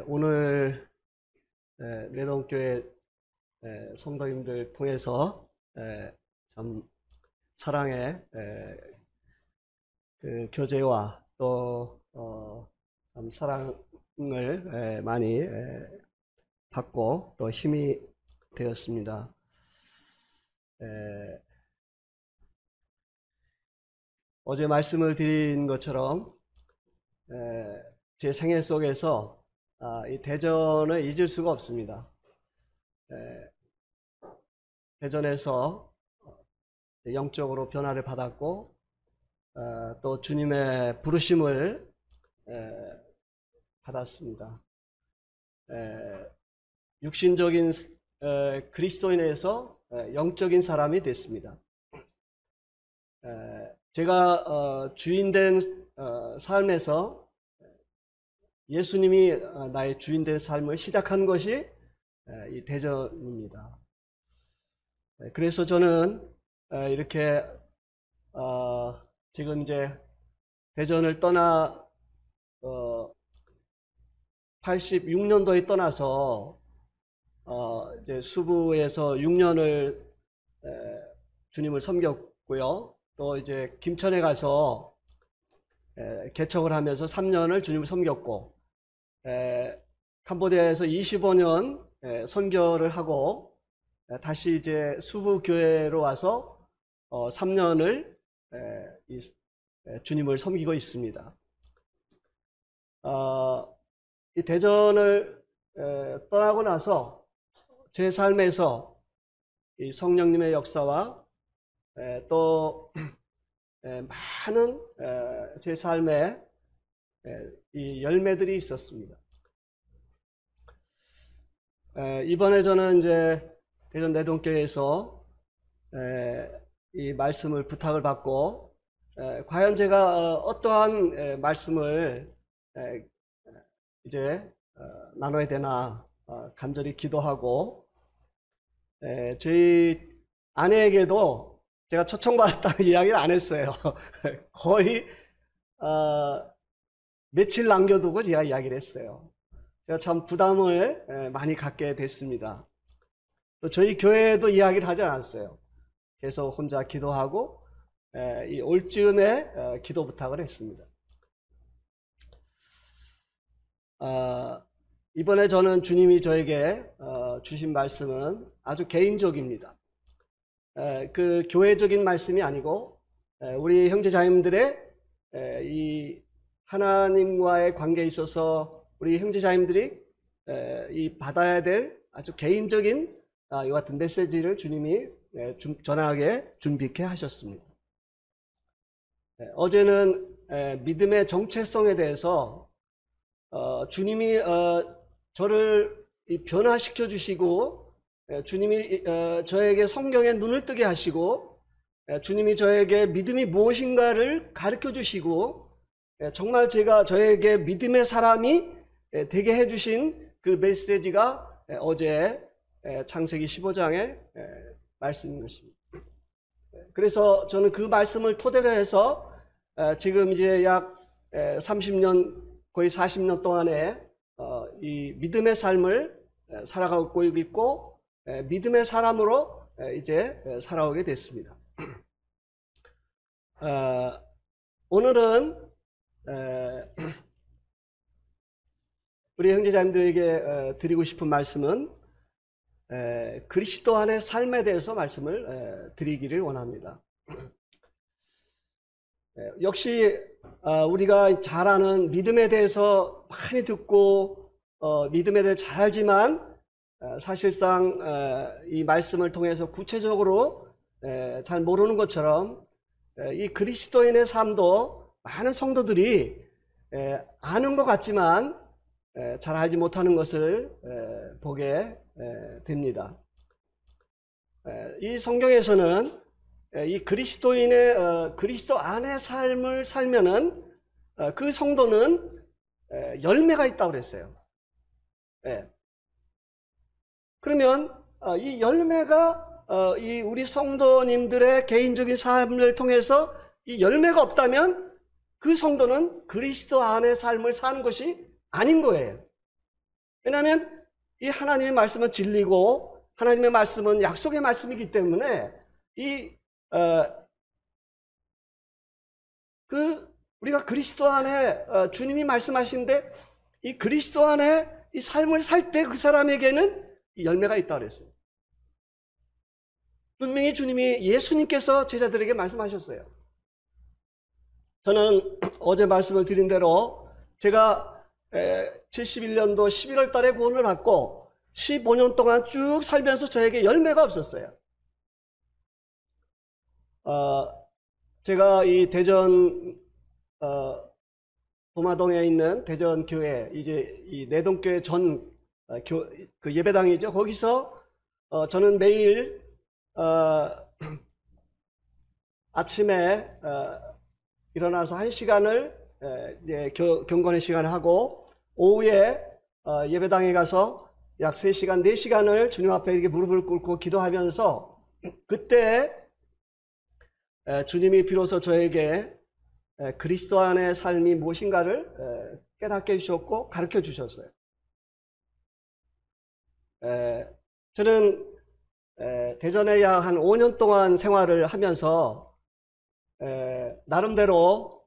오늘 내동교회 성도님들 통해서 참 사랑의 그 교제와 또 참 사랑을 많이 받고 또 힘이 되었습니다. 어제 말씀을 드린 것처럼 제 생애 속에서 이 대전을 잊을 수가 없습니다. 대전에서 영적으로 변화를 받았고 또 주님의 부르심을 받았습니다. 육신적인 그리스도인에서 영적인 사람이 됐습니다. 제가 주인된 삶에서 예수님이 나의 주인된 삶을 시작한 것이 이 대전입니다. 그래서 저는 이렇게 지금 이제 대전을 떠나 86년도에 떠나서 이제 수부에서 6년을 주님을 섬겼고요. 또 이제 김천에 가서 개척을 하면서 3년을 주님을 섬겼고, 캄보디아에서 25년 선교를 하고 다시 이제 수부교회로 와서 3년을 주님을 섬기고 있습니다. 이 대전을 떠나고 나서 제 삶에서 이 성령님의 역사와 또 많은 제 삶에 이 열매들이 있었습니다. 이번에 저는 이제 대전 내동교회에서 이 말씀을 부탁을 받고 과연 제가 어떠한 말씀을 이제 나눠야 되나 간절히 기도하고, 저희 아내에게도 제가 초청받았다는 이야기를 안 했어요. 거의 며칠 남겨두고 제가 이야기를 했어요. 제가 참 부담을 많이 갖게 됐습니다. 또 저희 교회에도 이야기를 하지 않았어요. 계속 혼자 기도하고 이 올 즈음에 기도 부탁을 했습니다. 이번에 저는 주님이 저에게 주신 말씀은 아주 개인적입니다. 그 교회적인 말씀이 아니고 우리 형제자매들의 이 하나님과의 관계에 있어서 우리 형제자매들이 이 받아야 될 아주 개인적인 이 같은 메시지를 주님이 전하게 준비케 하셨습니다. 어제는 믿음의 정체성에 대해서 주님이 저를 변화시켜 주시고, 주님이 저에게 성경의 눈을 뜨게 하시고, 주님이 저에게 믿음이 무엇인가를 가르쳐 주시고, 정말 저에게 믿음의 사람이 되게 해주신 그 메시지가 어제 창세기 15장의 말씀인 것입니다. 그래서 저는 그 말씀을 토대로 해서 지금 이제 약 30년, 거의 40년 동안에 이 믿음의 삶을 살아가고 있고, 믿음의 사람으로 이제 살아오게 됐습니다. 오늘은 우리 형제자매들에게 드리고 싶은 말씀은 그리스도 안의 삶에 대해서 말씀을 드리기를 원합니다. 역시 우리가 잘 아는 믿음에 대해서 많이 듣고 믿음에 대해 잘 알지만 사실상 이 말씀을 통해서 구체적으로 잘 모르는 것처럼 이 그리스도인의 삶도 많은 성도들이 아는 것 같지만 잘 알지 못하는 것을 보게 됩니다. 이 성경에서는 이 그리스도인의 그리스도 안의 삶을 살면은 그 성도는 열매가 있다고 그랬어요. 그러면 이 열매가 이 우리 성도님들의 개인적인 삶을 통해서 이 열매가 없다면 그 성도는 그리스도 안의 삶을 사는 것이 아닌 거예요. 왜냐하면 이 하나님의 말씀은 진리고 하나님의 말씀은 약속의 말씀이기 때문에 우리가 그리스도 안에 주님이 말씀하시는데 이 그리스도 안에 이 삶을 살 때 그 사람에게는 열매가 있다고 그랬어요. 분명히 주님이 예수님께서 제자들에게 말씀하셨어요. 저는 어제 말씀을 드린 대로 제가 71년도 11월 달에 구원을 받고 15년 동안 쭉 살면서 저에게 열매가 없었어요. 제가 이 대전 도마동에 있는 대전교회, 이제 이 내동교회 그 예배당이죠. 거기서 저는 매일 아침에 일어나서 1시간을 이제 경건의 시간을 하고 오후에 예배당에 가서 약 3시간, 4시간을 주님 앞에 이렇게 무릎을 꿇고 기도하면서 그때 주님이 비로소 저에게 그리스도 안의 삶이 무엇인가를 깨닫게 해주셨고 가르쳐 주셨어요. 저는 대전에 약 한 5년 동안 생활을 하면서 나름대로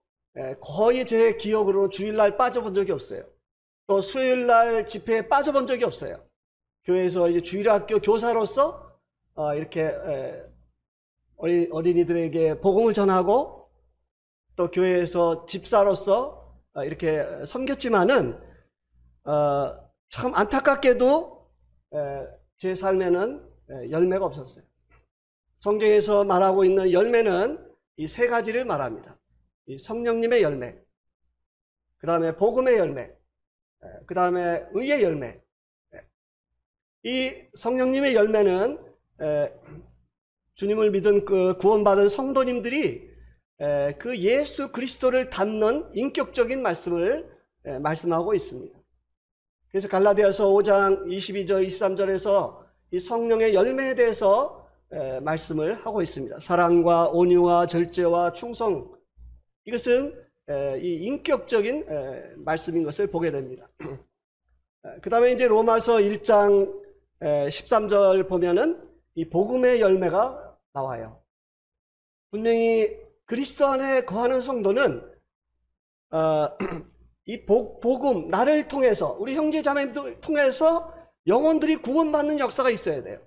거의 제 기억으로 주일날 빠져본 적이 없어요. 또 수요일날 집회에 빠져본 적이 없어요. 교회에서 이제 주일학교 교사로서 이렇게 어린이들에게 복음을 전하고 또 교회에서 집사로서 이렇게 섬겼지만은 참 안타깝게도 제 삶에는 열매가 없었어요. 성경에서 말하고 있는 열매는 이 3가지를 말합니다. 이 성령님의 열매, 그 다음에 복음의 열매, 그 다음에 의의 열매. 이 성령님의 열매는 주님을 믿은 그 구원받은 성도님들이 그 예수 그리스도를 닮는 인격적인 말씀을 말씀하고 있습니다. 그래서 갈라디아서 5장 22절 23절에서 이 성령의 열매에 대해서 말씀을 하고 있습니다. 사랑과 온유와 절제와 충성, 이것은 이 인격적인 말씀인 것을 보게 됩니다. 그 다음에 이제 로마서 1장 13절 보면은 이 복음의 열매가 나와요. 분명히 그리스도 안에 거하는 성도는 이 복음, 나를 통해서, 우리 형제 자매들을 통해서 영혼들이 구원받는 역사가 있어야 돼요.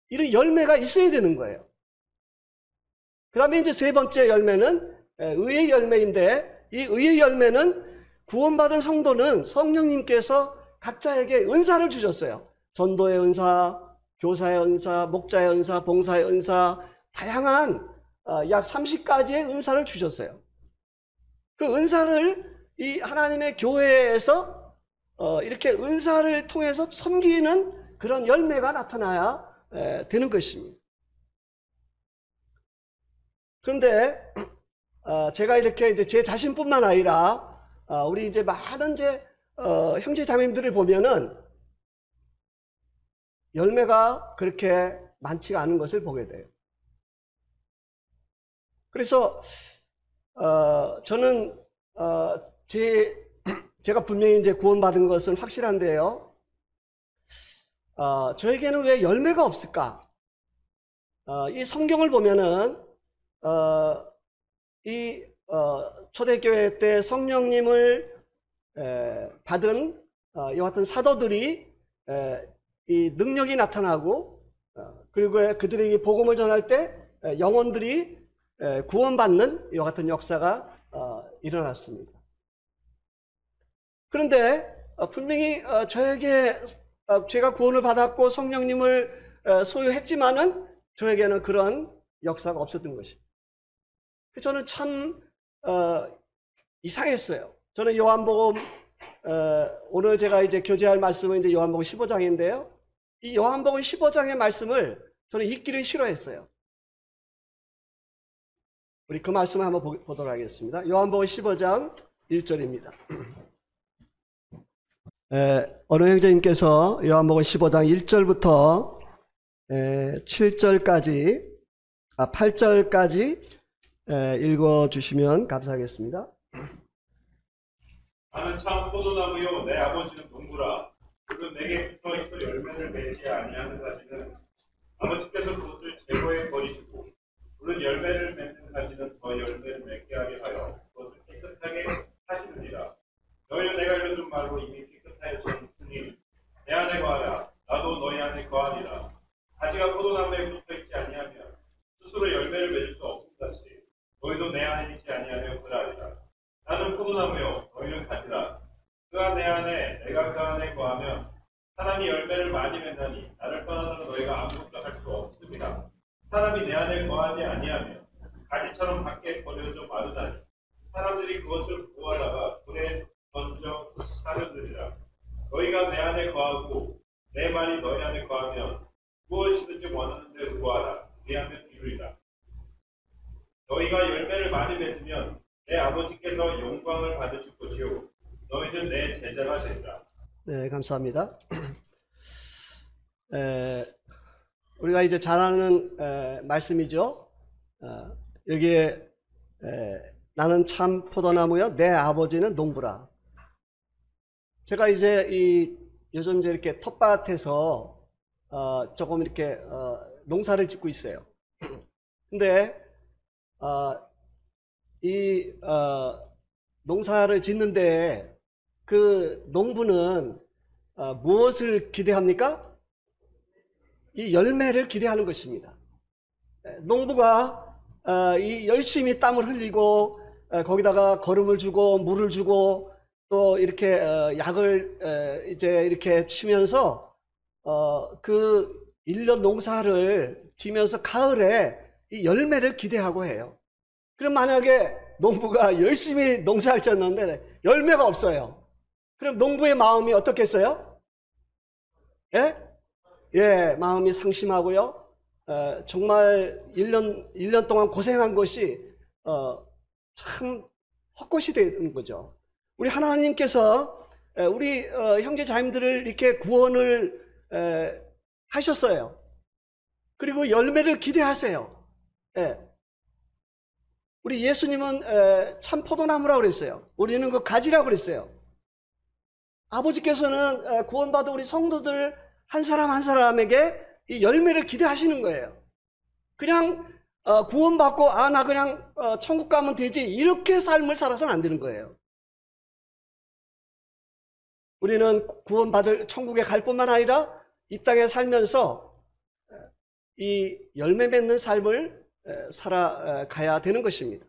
이런 열매가 있어야 되는 거예요. 그 다음에 이제 3번째 열매는 의의 열매인데, 이 의의 열매는 구원받은 성도는 성령님께서 각자에게 은사를 주셨어요. 전도의 은사, 교사의 은사, 목자의 은사, 봉사의 은사, 다양한 약 30가지의 은사를 주셨어요. 그 은사를 이 하나님의 교회에서 이렇게 은사를 통해서 섬기는 그런 열매가 나타나야 되는 것입니다. 그런데 제가 이렇게 이제 제 자신뿐만 아니라 우리 이제 많은 형제 자매님들을 보면은 열매가 그렇게 많지가 않은 것을 보게 돼요. 그래서 저는 제가 분명히 이제 구원받은 것은 확실한데요. 저에게는 왜 열매가 없을까? 이 성경을 보면은 초대교회 때 성령님을 받은 이와 같은 사도들이 이 능력이 나타나고 그리고 그들에게 복음을 전할 때 영혼들이 구원받는 이와 같은 역사가 일어났습니다. 그런데 분명히 제가 구원을 받았고 성령님을 소유했지만은 저에게는 그런 역사가 없었던 것입니다. 저는 참 이상했어요. 저는 요한복음 오늘 제가 이제 교제할 말씀은 이제 요한복음 15장인데요. 이 요한복음 15장의 말씀을 저는 읽기를 싫어했어요. 우리 그 말씀을 한번 보도록 하겠습니다. 요한복음 15장 1절입니다. 어느 형제님께서 요한복음 15장 1절부터 8절까지 읽어주시면 감사하겠습니다. 나는 참 포도나무요 내 아버지는 농사 농부라. 그도 내게 붙어 있어 열매를 맺지 아니하는 가지는 아버지께서 그것을 제거해 버리시고, 물은 열매를 맺는 가지는 더 열매를 맺게 하게 하여 그것을 깨끗하게 하시느니라. 너희는 내가 알려준 말로 이미 깨끗하였으니 내 안에 거하라. 나도 너희 안에 거하리라. 가지가 포도나무에 붙어 있지 아니하면 스스로 열매를 맺을 수 없음 같이 너희도 내 안에 있지 아니하며 그러하리라. 나는 포도나무요 너희는 가지라. 그가 내 안에 내가 그 안에 거하면 사람이 열매를 많이 맺나니 나를 떠나서 너희가 아무것도 할 수 없습니다. 사람이 내 안에 거하지 아니하며 가지처럼 밖에 버려져 마르다니 사람들이 그것을 구하다가 불에 던져 사려들이라. 너희가 내 안에 거하고 내 말이 너희 안에 거하면 무엇이든지 원하는 대로 구하라. 그리하면 이루리라. 너희가 열매를 많이 맺으면 내 아버지께서 영광을 받으실 것이요 너희는 내 제자가 되리라. 네, 감사합니다. 우리가 이제 잘 아는 말씀이죠. 여기에 나는 참 포도나무요 내 아버지는 농부라. 제가 이제 요즘 이제 이렇게 텃밭에서 조금 이렇게 농사를 짓고 있어요. 근데 농사를 짓는데 그 농부는 무엇을 기대합니까? 이 열매를 기대하는 것입니다. 농부가 열심히 땀을 흘리고 거기다가 거름을 주고 물을 주고 또 이렇게 약을 이제 이렇게 치면서 그 1년 농사를 지면서 가을에 이 열매를 기대하고 해요. 그럼 만약에 농부가 열심히 농사를 졌는데 열매가 없어요. 그럼 농부의 마음이 어떻겠어요? 예? 예, 마음이 상심하고요. 정말 1년 동안 고생한 것이 참 헛것이 되는 거죠. 우리 하나님께서 우리 형제 자매들을 이렇게 구원을 하셨어요. 그리고 열매를 기대하세요. 예. 우리 예수님은 참 포도나무라고 그랬어요. 우리는 그 가지라고 그랬어요. 아버지께서는 구원받은 우리 성도들 한 사람 한 사람에게 이 열매를 기대하시는 거예요. 그냥 구원받고 나 그냥 천국 가면 되지 이렇게 삶을 살아서는 안 되는 거예요. 우리는 구원받을 천국에 갈 뿐만 아니라 이 땅에 살면서 이 열매 맺는 삶을 살아가야 되는 것입니다.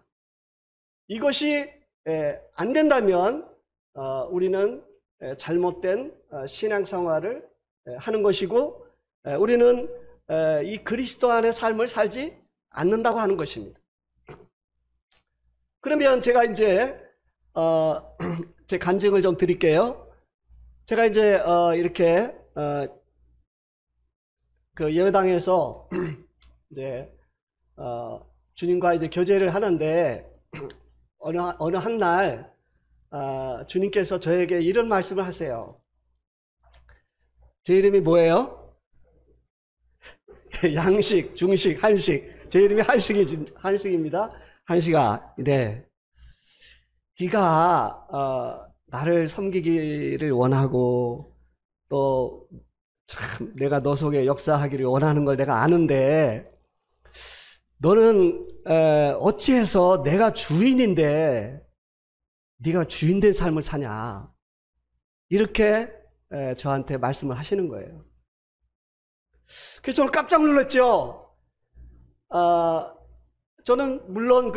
이것이 안 된다면 우리는 잘못된 신앙생활을 하는 것이고 우리는 이 그리스도 안의 삶을 살지 않는다고 하는 것입니다. 그러면 제가 이제 제 간증을 좀 드릴게요. 제가 이제 이렇게 그 예배당에서 이제 주님과 이제 교제를 하는데 어느 한 날 주님께서 저에게 이런 말씀을 하세요. 제 이름이 뭐예요? 양식, 중식, 한식. 제 이름이 한식입니다. 한식아, 네. 네가 나를 섬기기를 원하고 또 참 내가 너 속에 역사하기를 원하는 걸 내가 아는데 너는 어찌해서 내가 주인인데 네가 주인된 삶을 사냐 이렇게 저한테 말씀을 하시는 거예요. 그래서 저는 깜짝 놀랐죠. 저는 물론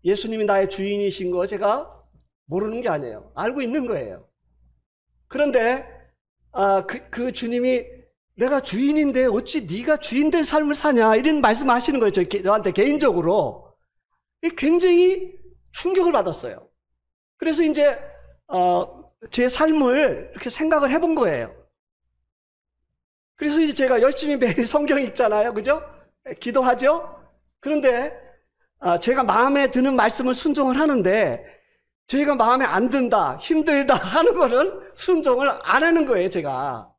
예수님이 나의 주인이신 거 제가 모르는 게 아니에요. 알고 있는 거예요. 그런데 그 주님이 내가 주인인데 어찌 네가 주인된 삶을 사냐 이런 말씀하시는 거예요. 저한테 개인적으로. 굉장히 충격을 받았어요. 그래서 이제 제 삶을 이렇게 생각을 해본 거예요. 그래서 이제 제가 열심히 매일 성경 읽잖아요. 그죠? 기도하죠? 그런데 제가 마음에 드는 말씀을 순종을 하는데 제가 마음에 안 든다, 힘들다 하는 거는 순종을 안 하는 거예요, 제가.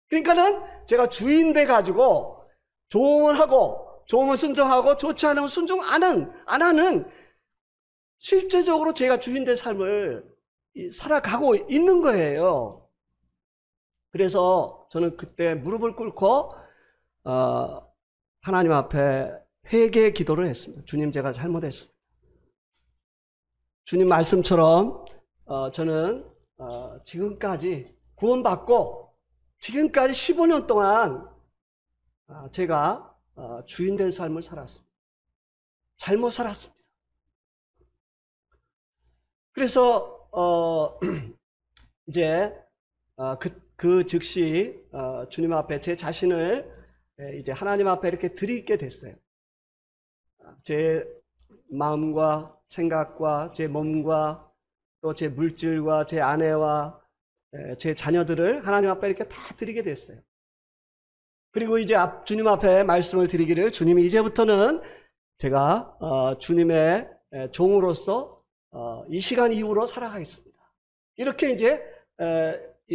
그러니까는 제가 주인 돼가지고 좋으면 하고, 좋으면 순종하고, 좋지 않으면 순종 안 하는, 실제적으로 제가 주인 된 삶을 살아가고 있는 거예요. 그래서 저는 그때 무릎을 꿇고 하나님 앞에 회개 기도를 했습니다. 주님, 제가 잘못했습니다. 주님 말씀처럼 저는 지금까지 구원받고 지금까지 15년 동안 제가 주인 된 삶을 살았습니다. 잘못 살았습니다. 그래서 이제 그 즉시 주님 앞에 제 자신을 이제 하나님 앞에 이렇게 드리게 됐어요. 제 마음과 생각과 제 몸과 또 제 물질과 제 아내와 제 자녀들을 하나님 앞에 이렇게 다 드리게 됐어요. 그리고 이제 주님 앞에 말씀을 드리기를, 주님이 이제부터는 제가 주님의 종으로서 이 시간 이후로 살아가겠습니다. 이렇게 이제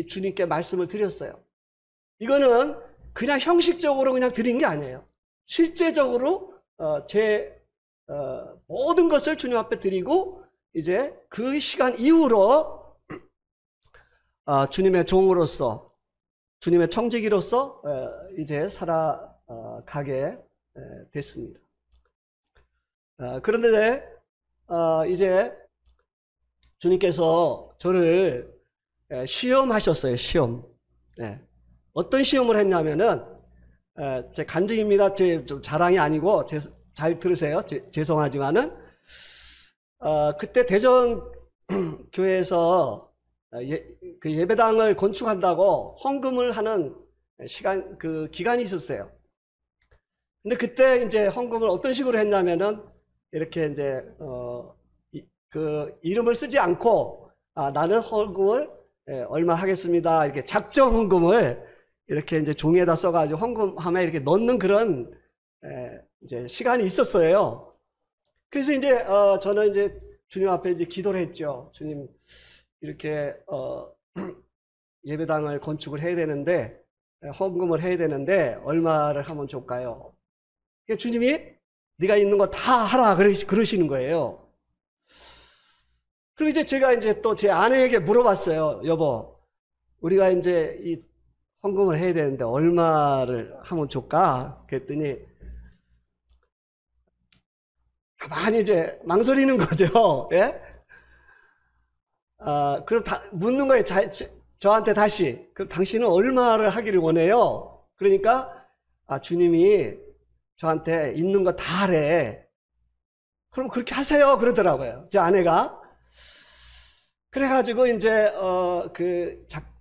주님께 말씀을 드렸어요. 이거는 그냥 형식적으로 그냥 드린 게 아니에요. 실제적으로 제 모든 것을 주님 앞에 드리고 이제 그 시간 이후로 주님의 종으로서, 주님의 청지기로서 이제 살아가게 됐습니다. 그런데 이제 주님께서 저를 시험하셨어요. 시험. 어떤 시험을 했냐면은, 제 간증입니다. 제 좀 자랑이 아니고 잘 들으세요. 죄송하지만은 그때 대전 교회에서 그 예배당을 건축한다고 헌금을 하는 그 기간이 있었어요. 근데 그때 이제 헌금을 어떤 식으로 했냐면은 이렇게 이제 그 이름을 쓰지 않고 나는 헌금을 얼마 하겠습니다. 이렇게 작정 헌금을 이렇게 이제 종이에다 써가지고 헌금함에 이렇게 넣는 그런 이제 시간이 있었어요. 그래서 이제 저는 이제 주님 앞에 이제 기도를 했죠. 주님, 이렇게 예배당을 건축을 해야 되는데, 헌금을 해야 되는데 얼마를 하면 좋을까요? 주님이 네가 있는 거 다 하라 그러시는 거예요. 그리고 이제 제가 이제 또 제 아내에게 물어봤어요. 여보, 우리가 이제 이 헌금을 해야 되는데 얼마를 하면 좋을까? 그랬더니 가만히 이제 망설이는 거죠. 예? 그럼 묻는 거예요. 저한테 다시. 그럼 당신은 얼마를 하기를 원해요? 그러니까 주님이 저한테 있는 거 다 하래. 그럼 그렇게 하세요. 그러더라고요. 제 아내가. 그래가지고 이제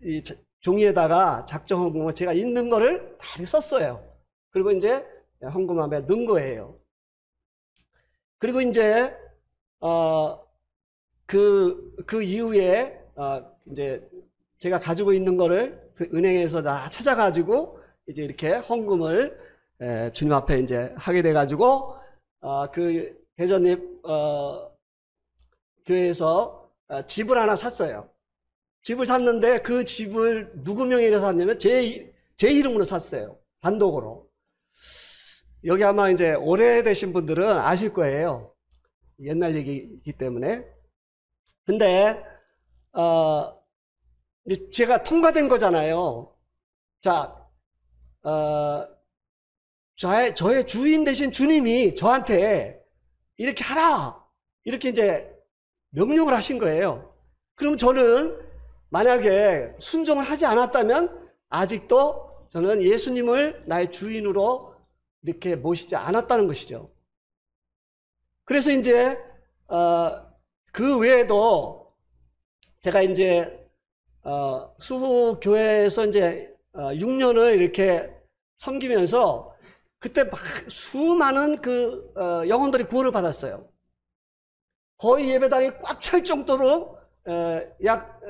이 종이에다가 작정 헌금을 제가 있는 거를 다 썼어요. 그리고 이제 헌금함에 넣은 거예요. 그리고 이제 그 이후에 이제 제가 가지고 있는 거를 은행에서 다 찾아가지고 이제 이렇게 헌금을 주님 앞에 이제 하게 돼가지고 그 대전립 교회에서 집을 하나 샀어요. 집을 샀는데 그 집을 누구 명의로 샀냐면 제 이름으로 샀어요. 단독으로. 여기 아마 이제 오래되신 분들은 아실 거예요. 옛날 얘기이기 때문에. 근데 이제 제가 통과된 거잖아요. 자, 저의 주인 되신 주님이 저한테 이렇게 하라, 이렇게 이제 명령을 하신 거예요. 그럼 저는 만약에 순종을 하지 않았다면 아직도 저는 예수님을 나의 주인으로 이렇게 모시지 않았다는 것이죠. 그래서 이제 그 외에도 제가 이제 수부교회에서 이제 6년을 이렇게 섬기면서 그때 막 수많은 그 영혼들이 구원을 받았어요. 거의 예배당이 꽉 찰 정도로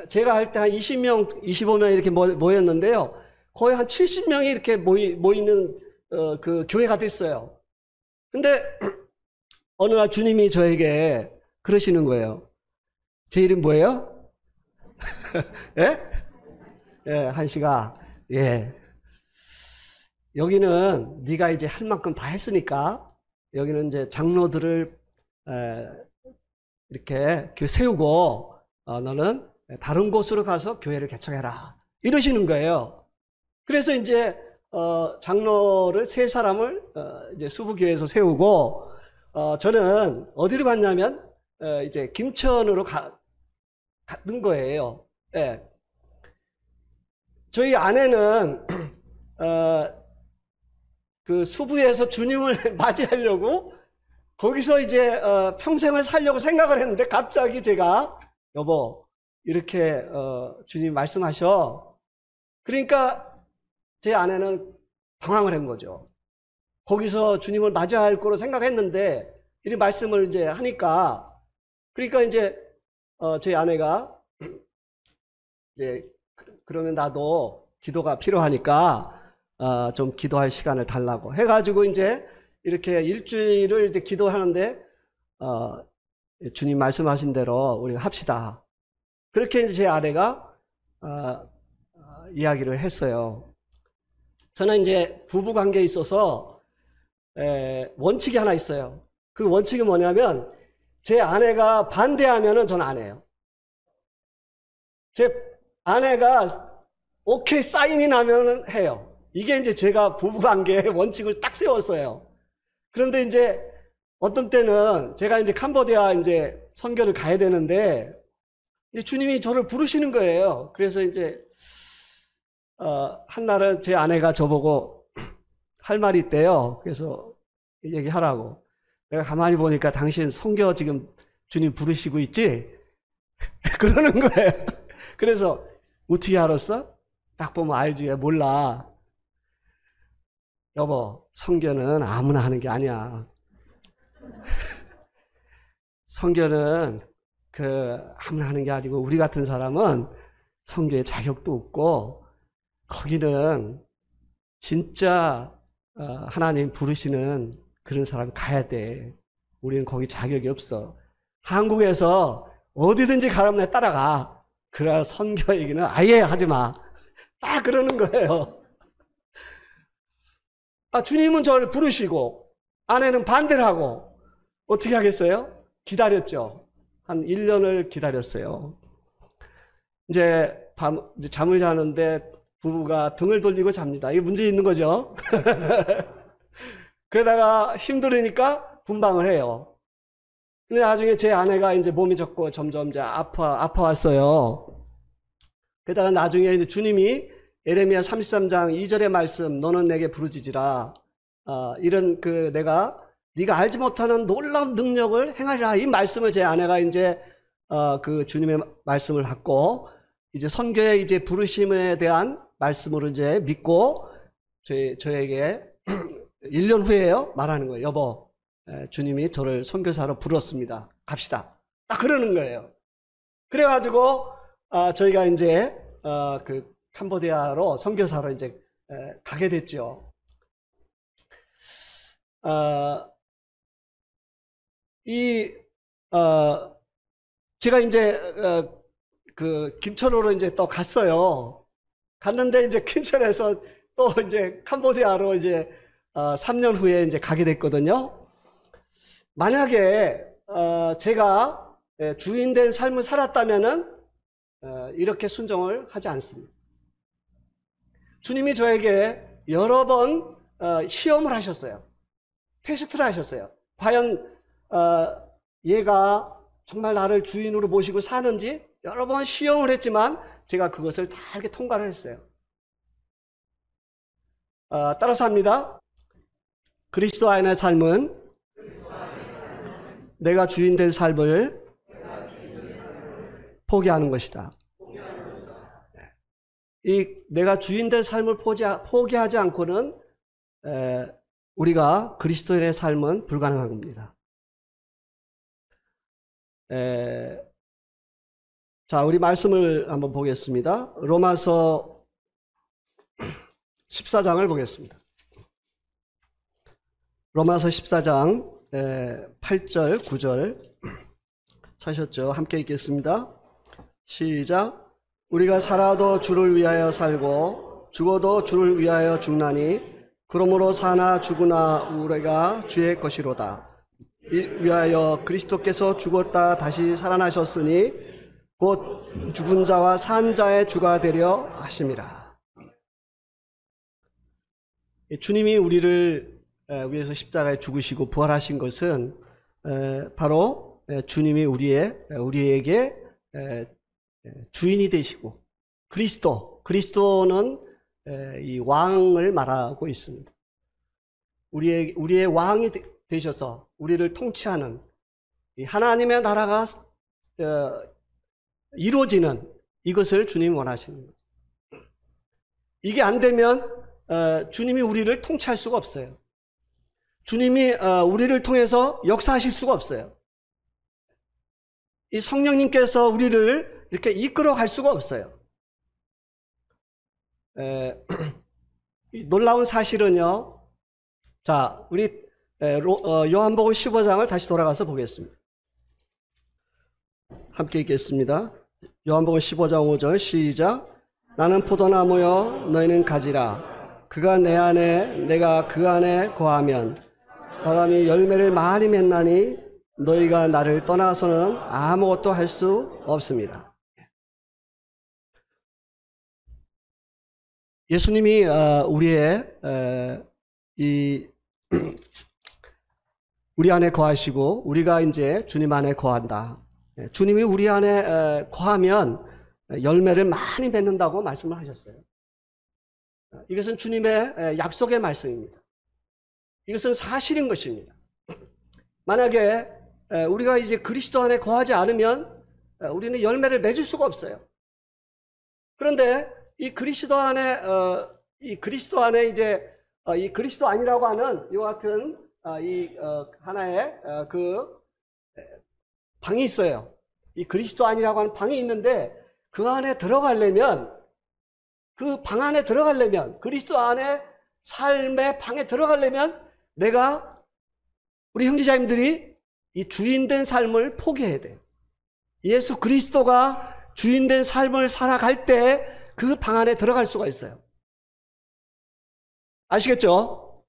제가 할 때 한 20명, 25명 이렇게 모였는데요. 거의 한 70명이 이렇게 모이는 그 교회가 됐어요. 근데 어느 날 주님이 저에게 그러시는 거예요. 제 이름 뭐예요? 예? 예, 한시가. 예. 여기는 네가 이제 할 만큼 다 했으니까 여기는 이제 장로들을 이렇게 세우고 너는 다른 곳으로 가서 교회를 개척해라. 이러시는 거예요. 그래서 이제 장로를 세 사람을 이제 수부교회에서 세우고 저는 어디로 갔냐면 이제 김천으로 가는 거예요. 예. 저희 아내는 그 수부에서 주님을 맞이하려고 거기서 이제 평생을 살려고 생각을 했는데 갑자기 제가 여보 이렇게 주님 말씀하셔. 그러니까 제 아내는 당황을 한 거죠. 거기서 주님을 맞이할 거로 생각했는데 이 말씀을 이제 하니까 그러니까 이제 제 아내가 이제 그러면 나도 기도가 필요하니까 좀 기도할 시간을 달라고 해가지고 이제 이렇게 일주일을 이제 기도하는데 주님 말씀하신 대로 우리가 합시다. 그렇게 이제 제 아내가 이야기를 했어요. 저는 이제 부부 관계에 있어서 원칙이 하나 있어요. 그 원칙이 뭐냐면 제 아내가 반대하면은 저는 안 해요. 제 아내가 오케이 사인이 나면 해요. 이게 이제 제가 부부관계의 원칙을 딱 세웠어요. 그런데 이제 어떤 때는 제가 이제 캄보디아 이제 선교를 가야 되는데 이제 주님이 저를 부르시는 거예요. 그래서 이제 한날은 제 아내가 저보고 할 말이 있대요. 그래서 얘기하라고. 내가 가만히 보니까 당신 선교 지금 주님 부르시고 있지? 그러는 거예요. 그래서 어떻게 알았어? 딱 보면 알지. 왜 몰라. 여보, 선교는 아무나 하는 게 아니야. 선교는 아무나 하는 게 아니고 우리 같은 사람은 선교에 자격도 없고 거기는 진짜 하나님 부르시는 그런 사람 가야 돼. 우리는 거기 자격이 없어. 한국에서 어디든지 가라면 내 따라가. 그래야 선교 얘기는 아예 하지 마. 딱 그러는 거예요. 주님은 저를 부르시고 아내는 반대를 하고 어떻게 하겠어요? 기다렸죠. 한 1년을 기다렸어요. 이제 잠을 자는데 부부가 등을 돌리고 잡니다. 이게 문제 있는 거죠. 그러다가 힘들으니까 분방을 해요. 근데 나중에 제 아내가 이제 몸이 적고 점점 이제 아파왔어요. 그러다가 나중에 이제 주님이 예레미야 33장 2절의 말씀, 너는 내게 부르짖으라. 이런 네가 알지 못하는 놀라운 능력을 행하리라. 이 말씀을 제 아내가 이제 그 주님의 말씀을 받고 이제 선교의 이제 부르심에 대한 말씀으로 이제 믿고 저에게 1년 후에요 말하는 거예요. 여보, 주님이 저를 선교사로 불렀습니다. 갑시다. 딱 그러는 거예요. 그래가지고 저희가 이제 그 캄보디아로 선교사로 이제 가게 됐죠. 제가 이제 그 김천으로 이제 또 갔어요. 갔는데 이제 김천에서 또 이제 캄보디아로 이제 3년 후에 이제 가게 됐거든요. 만약에 제가 주인된 삶을 살았다면은 이렇게 순종을 하지 않습니다. 주님이 저에게 여러 번 시험을 하셨어요. 테스트를 하셨어요. 과연 얘가 정말 나를 주인으로 모시고 사는지 여러 번 시험을 했지만 제가 그것을 다 이렇게 통과를 했어요. 따라서 합니다. 그리스도 안의 삶은 내가 주인 된 삶을 포기하는 것이다. 이 내가 주인 된 삶을 포기하지 않고는 우리가 그리스도인의 삶은 불가능한 겁니다. 자, 우리 말씀을 한번 보겠습니다. 로마서 14장을 보겠습니다. 로마서 14장 8절, 9절 찾으셨죠? 함께 읽겠습니다. 시작. 우리가 살아도 주를 위하여 살고 죽어도 주를 위하여 죽나니 그러므로 사나 죽으나 우리가 주의 것이로다. 이 위하여 그리스도께서 죽었다 다시 살아나셨으니 곧 죽은 자와 산 자의 주가 되려 하심이라. 주님이 우리를 위해서 십자가에 죽으시고 부활하신 것은 바로 주님이 우리에게 주인이 되시고 그리스도는 이 왕을 말하고 있습니다. 우리의 왕이 되셔서 우리를 통치하는 하나님의 나라가 이루어지는 이것을 주님이 원하시는 거예요. 이게 안 되면 주님이 우리를 통치할 수가 없어요. 주님이 우리를 통해서 역사하실 수가 없어요. 이 성령님께서 우리를 이렇게 이끌어 갈 수가 없어요. 놀라운 사실은요. 자, 우리 요한복음 15장을 다시 돌아가서 보겠습니다. 함께 읽겠습니다. 요한복음 15장 5절 시작. 나는 포도나무여 너희는 가지라. 그가 내 안에 내가 그 안에 거하면 사람이 열매를 많이 맺나니 너희가 나를 떠나서는 아무것도 할 수 없습니다. 예수님이 우리 안에 거하시고 우리가 이제 주님 안에 거한다. 주님이 우리 안에 거하면 열매를 많이 맺는다고 말씀을 하셨어요. 이것은 주님의 약속의 말씀입니다. 이것은 사실인 것입니다. 만약에 우리가 이제 그리스도 안에 거하지 않으면 우리는 열매를 맺을 수가 없어요. 그런데 이 그리스도 안에 이제 이 그리스도 아니라고 하는 이와 같은 하나의 그 방이 있어요. 이 그리스도 아니라고 하는 방이 있는데 그 안에 들어가려면 그 방 안에 들어가려면 그리스도 안에 삶의 방에 들어가려면 우리 형제자님들이 이 주인된 삶을 포기해야 돼요. 예수 그리스도가 주인된 삶을 살아갈 때 그 방 안에 들어갈 수가 있어요. 아시겠죠?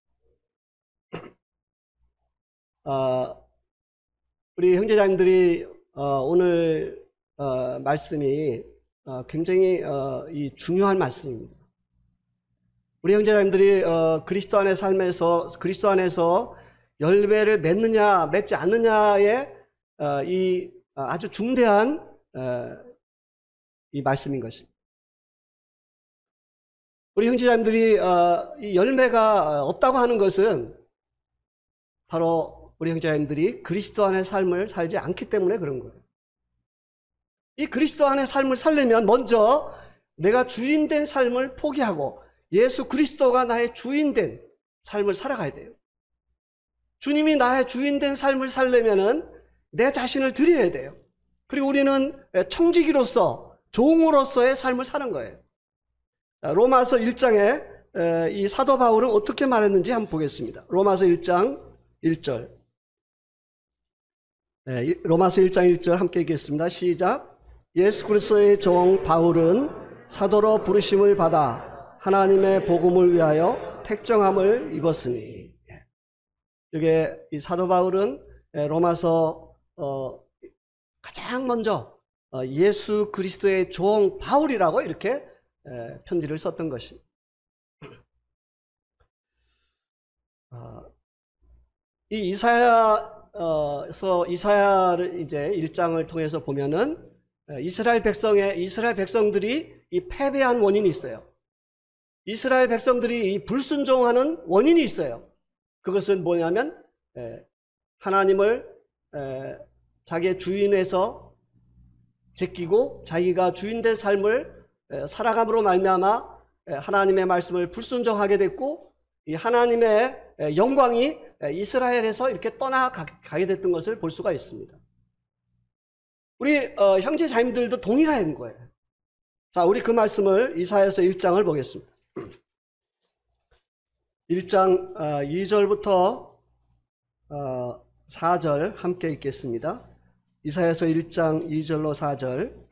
우리 형제자님들이 오늘 말씀이 굉장히 중요한 말씀입니다. 우리 형제자님들이 그리스도 안의 삶에서 그리스도 안에서 열매를 맺느냐 맺지 않느냐의 이 아주 중대한 이 말씀인 것입니다. 우리 형제자님들이 이 열매가 없다고 하는 것은 바로 우리 형제자님들이 그리스도 안의 삶을 살지 않기 때문에 그런 거예요. 이 그리스도 안의 삶을 살려면 먼저 내가 주인된 삶을 포기하고 예수 그리스도가 나의 주인된 삶을 살아가야 돼요. 주님이 나의 주인된 삶을 살려면은 내 자신을 드려야 돼요. 그리고 우리는 청지기로서 종으로서의 삶을 사는 거예요. 로마서 1장에 이 사도 바울은 어떻게 말했는지 한번 보겠습니다. 로마서 1장 1절. 로마서 1장 1절 함께 읽겠습니다. 시작. 예수 그리스도의 종 바울은 사도로 부르심을 받아 하나님의 복음을 위하여 택정함을 입었으니. 이게 이 사도 바울은 로마서 가장 먼저 예수 그리스도의 종 바울이라고 이렇게 편지를 썼던 것입니다. 이 이사야를 이제 1장을 통해서 보면은 이스라엘 백성들이 이 패배한 원인이 있어요. 이스라엘 백성들이 이 불순종하는 원인이 있어요. 그것은 뭐냐면 하나님을 자기의 주인에서 제끼고 자기가 주인된 삶을 살아감으로 말미암아 하나님의 말씀을 불순종하게 됐고 이 하나님의 영광이 이스라엘에서 이렇게 떠나가게 됐던 것을 볼 수가 있습니다. 우리 형제 자매들도 동일한 거예요. 자, 우리 그 말씀을 이사야서 1장을 보겠습니다. 1장 2절부터 4절 함께 읽겠습니다. 이사야서 1장 2절로 4절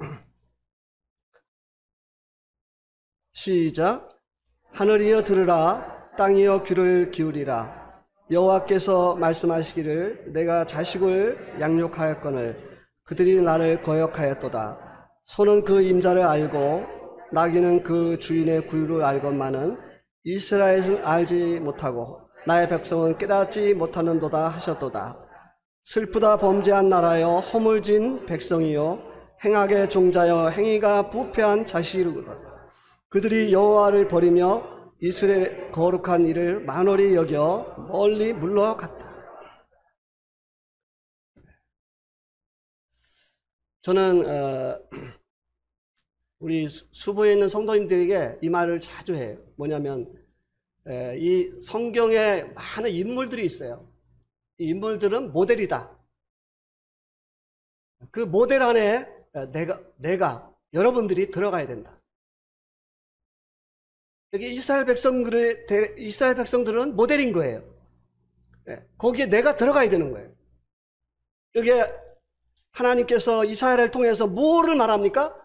시작. 하늘이여 들으라, 땅이여 귀를 기울이라. 여호와께서 말씀하시기를 내가 자식을 양육하였거늘 그들이 나를 거역하였도다. 소는 그 임자를 알고 나귀는 그 주인의 구유를 알건만은 이스라엘은 알지 못하고 나의 백성은 깨닫지 못하는도다 하셨도다. 슬프다 범죄한 나라여 허물진 백성이요 행악의 종자여 행위가 부패한 자식이로다. 그들이 여호와를 버리며 이스라엘의 거룩한 일을 만홀히 여겨 멀리 물러갔다. 저는 우리 수보에 있는 성도님들에게 이 말을 자주 해요. 뭐냐면 이 성경에 많은 인물들이 있어요. 이 인물들은 모델이다. 그 모델 안에 내가 여러분들이 들어가야 된다. 여기 이스라엘 백성들은 모델인 거예요. 거기에 내가 들어가야 되는 거예요. 여기에 하나님께서 이스라엘을 통해서 뭐를 말합니까?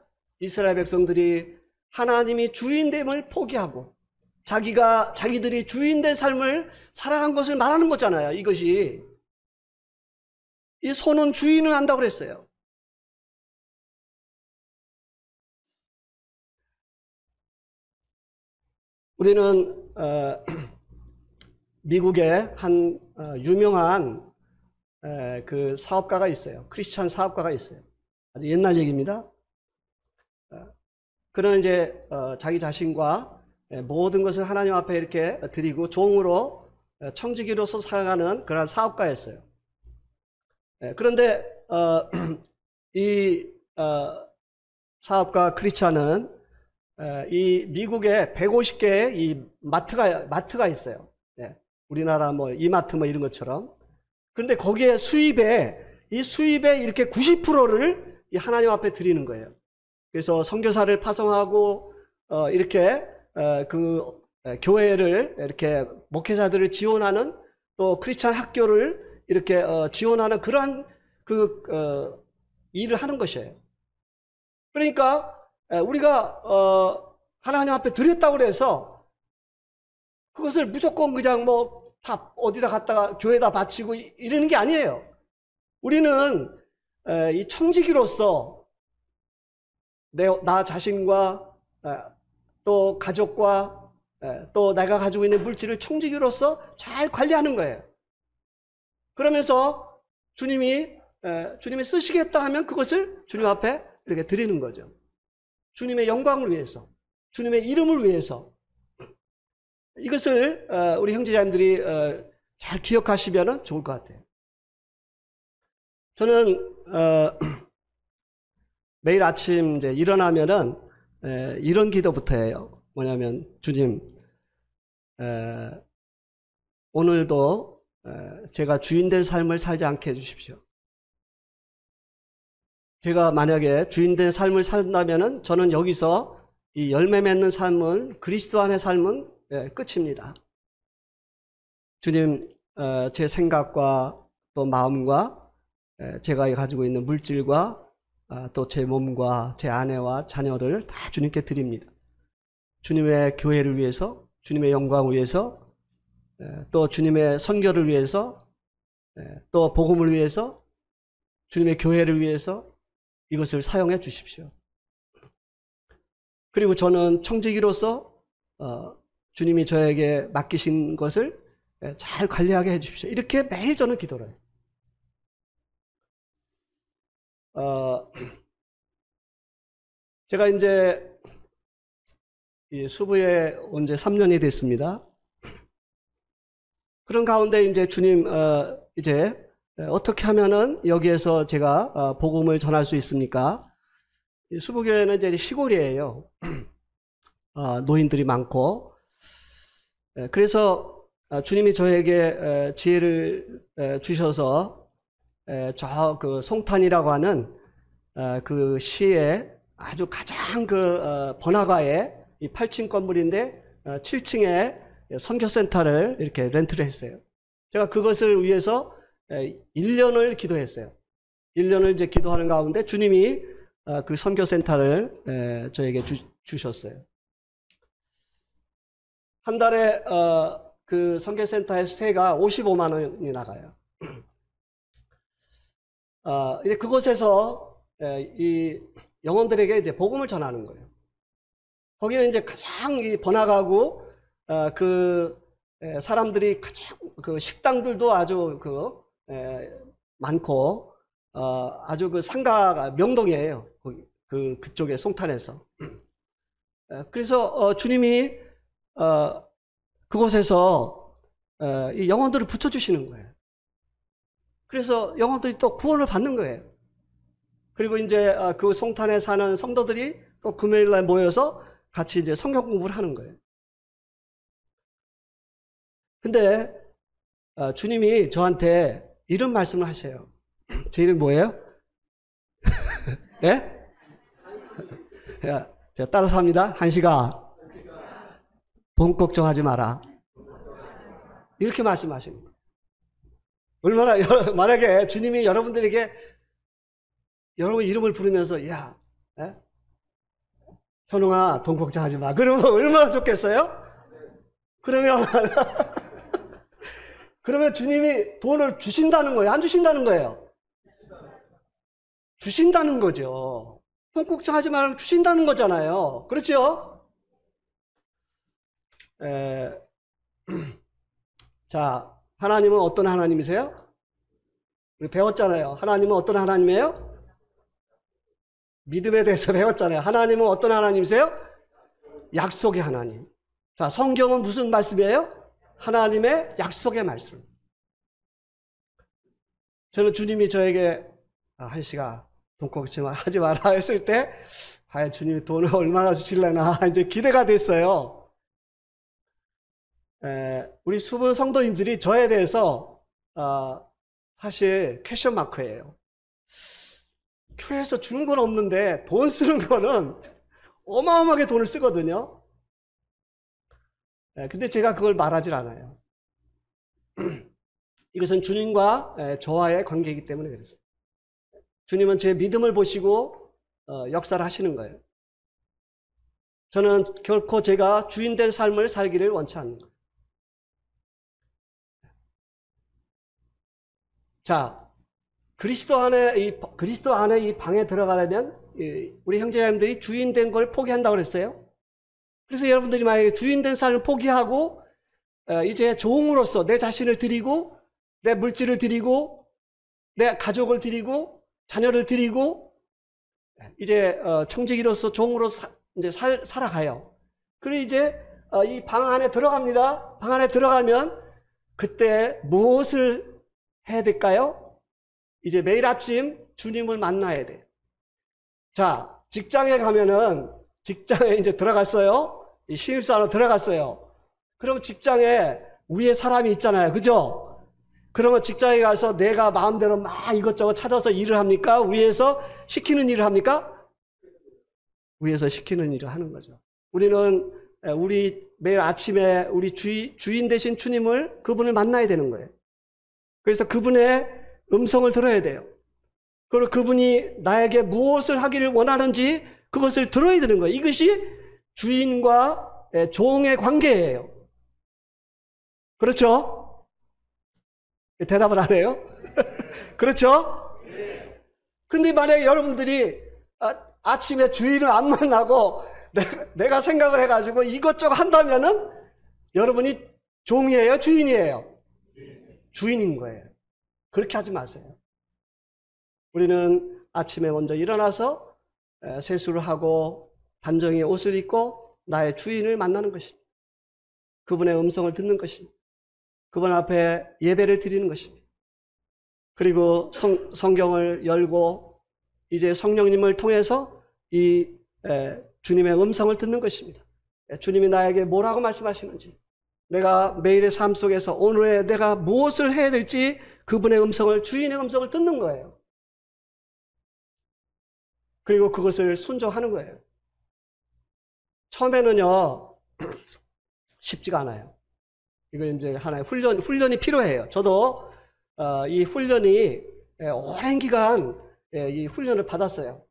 이스라엘 백성들이 하나님이 주인됨을 포기하고 자기들이 주인된 삶을 살아간 것을 말하는 거잖아요. 이것이 이 소는 주인을 한다고 그랬어요. 우리는 미국에 한 유명한 그 사업가가 있어요. 크리스찬 사업가가 있어요. 아주 옛날 얘기입니다. 그는 이제 자기 자신과 모든 것을 하나님 앞에 이렇게 드리고 종으로 청지기로서 살아가는 그런 사업가였어요. 그런데 이 사업가 크리스찬은 이 미국에 150개의 이 마트가 있어요. 우리나라 뭐 이마트 뭐 이런 것처럼. 그런데 거기에 수입에 이렇게 90%를 이 하나님 앞에 드리는 거예요. 그래서 선교사를 파송하고 이렇게 그 교회를 이렇게 목회자들을 지원하는 또 크리스찬 학교를 이렇게 지원하는 그러한 일을 하는 것이에요. 그러니까 우리가 하나님 앞에 드렸다고 해서 그것을 무조건 그냥 뭐 다 어디다 갖다가 교회에다 바치고 이러는 게 아니에요. 우리는 이 청지기로서 나 자신과 또 가족과 또 내가 가지고 있는 물질을 청지기로서 잘 관리하는 거예요. 그러면서 주님이 쓰시겠다 하면 그것을 주님 앞에 이렇게 드리는 거죠. 주님의 영광을 위해서, 주님의 이름을 위해서. 이것을 우리 형제자님들이 잘 기억하시면 좋을 것 같아요. 저는 매일 아침 이제 일어나면은 이런 기도부터 해요. 뭐냐면 주님, 오늘도 제가 주인된 삶을 살지 않게 해주십시오. 제가 만약에 주인된 삶을 산다면은 저는 여기서 이 열매 맺는 삶은 그리스도 안의 삶은 끝입니다. 주님, 제 생각과 또 마음과 제가 가지고 있는 물질과 또 제 몸과 제 아내와 자녀를 다 주님께 드립니다. 주님의 교회를 위해서, 주님의 영광을 위해서, 또 주님의 선교를 위해서, 또 복음을 위해서, 주님의 교회를 위해서 이것을 사용해 주십시오. 그리고 저는 청지기로서 주님이 저에게 맡기신 것을 잘 관리하게 해 주십시오. 이렇게 매일 저는 기도를 해요. 제가 이제 이 수부에 온 지 3년이 됐습니다. 그런 가운데 이제 주님, 이제 어떻게 하면은 여기에서 제가 복음을 전할 수 있습니까? 수부교회는 이제 시골이에요. 노인들이 많고. 그래서 주님이 저에게 지혜를 주셔서 저 그 송탄이라고 하는 그 시에 아주 가장 그 번화가에 이 8층 건물인데 7층에 선교센터를 이렇게 렌트를 했어요. 제가 그것을 위해서 1년을 기도했어요. 1년을 이제 기도하는 가운데 주님이 그 선교센터를 저에게 주셨어요. 한 달에 그 선교센터의 세가 55만 원이 나가요. 이제 그곳에서 이 영혼들에게 이제 복음을 전하는 거예요. 거기는 이제 가장 이 번화가고 사람들이 가장 그 식당들도 아주 많고 아주 그 상가가 명동이에요. 그쪽에 송탄에서. 그래서 주님이 그곳에서 이 영혼들을 붙여주시는 거예요. 그래서 영혼들이 또 구원을 받는 거예요. 그리고 이제 그 송탄에 사는 성도들이 또 금요일 날 모여서 같이 이제 성경 공부를 하는 거예요. 근데 주님이 저한테 이런 말씀을 하세요. 제 이름 뭐예요? 예? 제가 따라서 합니다. 한시가 돈 걱정하지 마라. 이렇게 말씀하시는 거예요. 얼마나 만약에 주님이 여러분들에게 여러분 이름을 부르면서 야, 예? 현웅아 돈 걱정하지 마. 그러면 얼마나 좋겠어요? 그러면 주님이 돈을 주신다는 거예요? 안 주신다는 거예요? 주신다는 거죠. 돈 걱정하지 말고 주신다는 거잖아요. 그렇죠? 자, 하나님은 어떤 하나님이세요? 우리 배웠잖아요. 하나님은 어떤 하나님이에요? 믿음에 대해서 배웠잖아요. 하나님은 어떤 하나님이세요? 약속의 하나님. 자, 성경은 무슨 말씀이에요? 하나님의 약속의 말씀. 저는 주님이 저에게 한시가 돈 걱정하지 마라 했을 때 과연 주님이 돈을 얼마나 주실래나 이제 기대가 됐어요. 우리 수분 성도님들이 저에 대해서 사실 퀘션 마크예요. 교회에서 주는 건 없는데 돈 쓰는 거는 어마어마하게 돈을 쓰거든요. 근데 제가 그걸 말하질 않아요. 이것은 주님과 저와의 관계이기 때문에 그랬어요. 주님은 제 믿음을 보시고 역사를 하시는 거예요. 저는 결코 제가 주인된 삶을 살기를 원치 않는 거예요. 자, 그리스도 안에 이 방에 들어가려면 우리 형제자매들이 주인된 걸 포기한다고 그랬어요. 그래서 여러분들이 만약에 주인된 삶을 포기하고 이제 종으로서 내 자신을 드리고 내 물질을 드리고 내 가족을 드리고 자녀를 드리고 이제 청지기로서 종으로서 이제 살아가요. 그리고 이제 이 방 안에 들어갑니다. 방 안에 들어가면 그때 무엇을 해야 될까요? 이제 매일 아침 주님을 만나야 돼요. 자, 직장에 가면은 직장에 이제 들어갔어요. 이 신입사원으로 들어갔어요. 그럼 직장에 위에 사람이 있잖아요. 그죠? 그러면 직장에 가서 내가 마음대로 막 이것저것 찾아서 일을 합니까? 위에서 시키는 일을 합니까? 위에서 시키는 일을 하는 거죠. 우리는 매일 아침에 우리 주인 되신 주님을 그분을 만나야 되는 거예요. 그래서 그분의 음성을 들어야 돼요. 그리고 그분이 나에게 무엇을 하기를 원하는지 그것을 들어야 되는 거예요. 이것이 주인과 종의 관계예요. 그렇죠? 대답을 안 해요? 그렇죠? 그런데 만약에 여러분들이 아침에 주인을 안 만나고 내가 생각을 해가지고 이것저것 한다면은 여러분이 종이에요? 주인이에요? 주인인 거예요. 그렇게 하지 마세요. 우리는 아침에 먼저 일어나서 세수를 하고 단정히 옷을 입고 나의 주인을 만나는 것입니다. 그분의 음성을 듣는 것입니다. 그분 앞에 예배를 드리는 것입니다. 그리고 성경을 열고 이제 성령님을 통해서 이 주님의 음성을 듣는 것입니다. 주님이 나에게 뭐라고 말씀하시는지, 내가 매일의 삶 속에서 오늘에 내가 무엇을 해야 될지 그분의 음성을, 주인의 음성을 듣는 거예요. 그리고 그것을 순종하는 거예요. 처음에는요, 쉽지가 않아요. 이거 이제 하나의 훈련이 필요해요. 저도 이 훈련이 오랜 기간 이 훈련을 받았어요.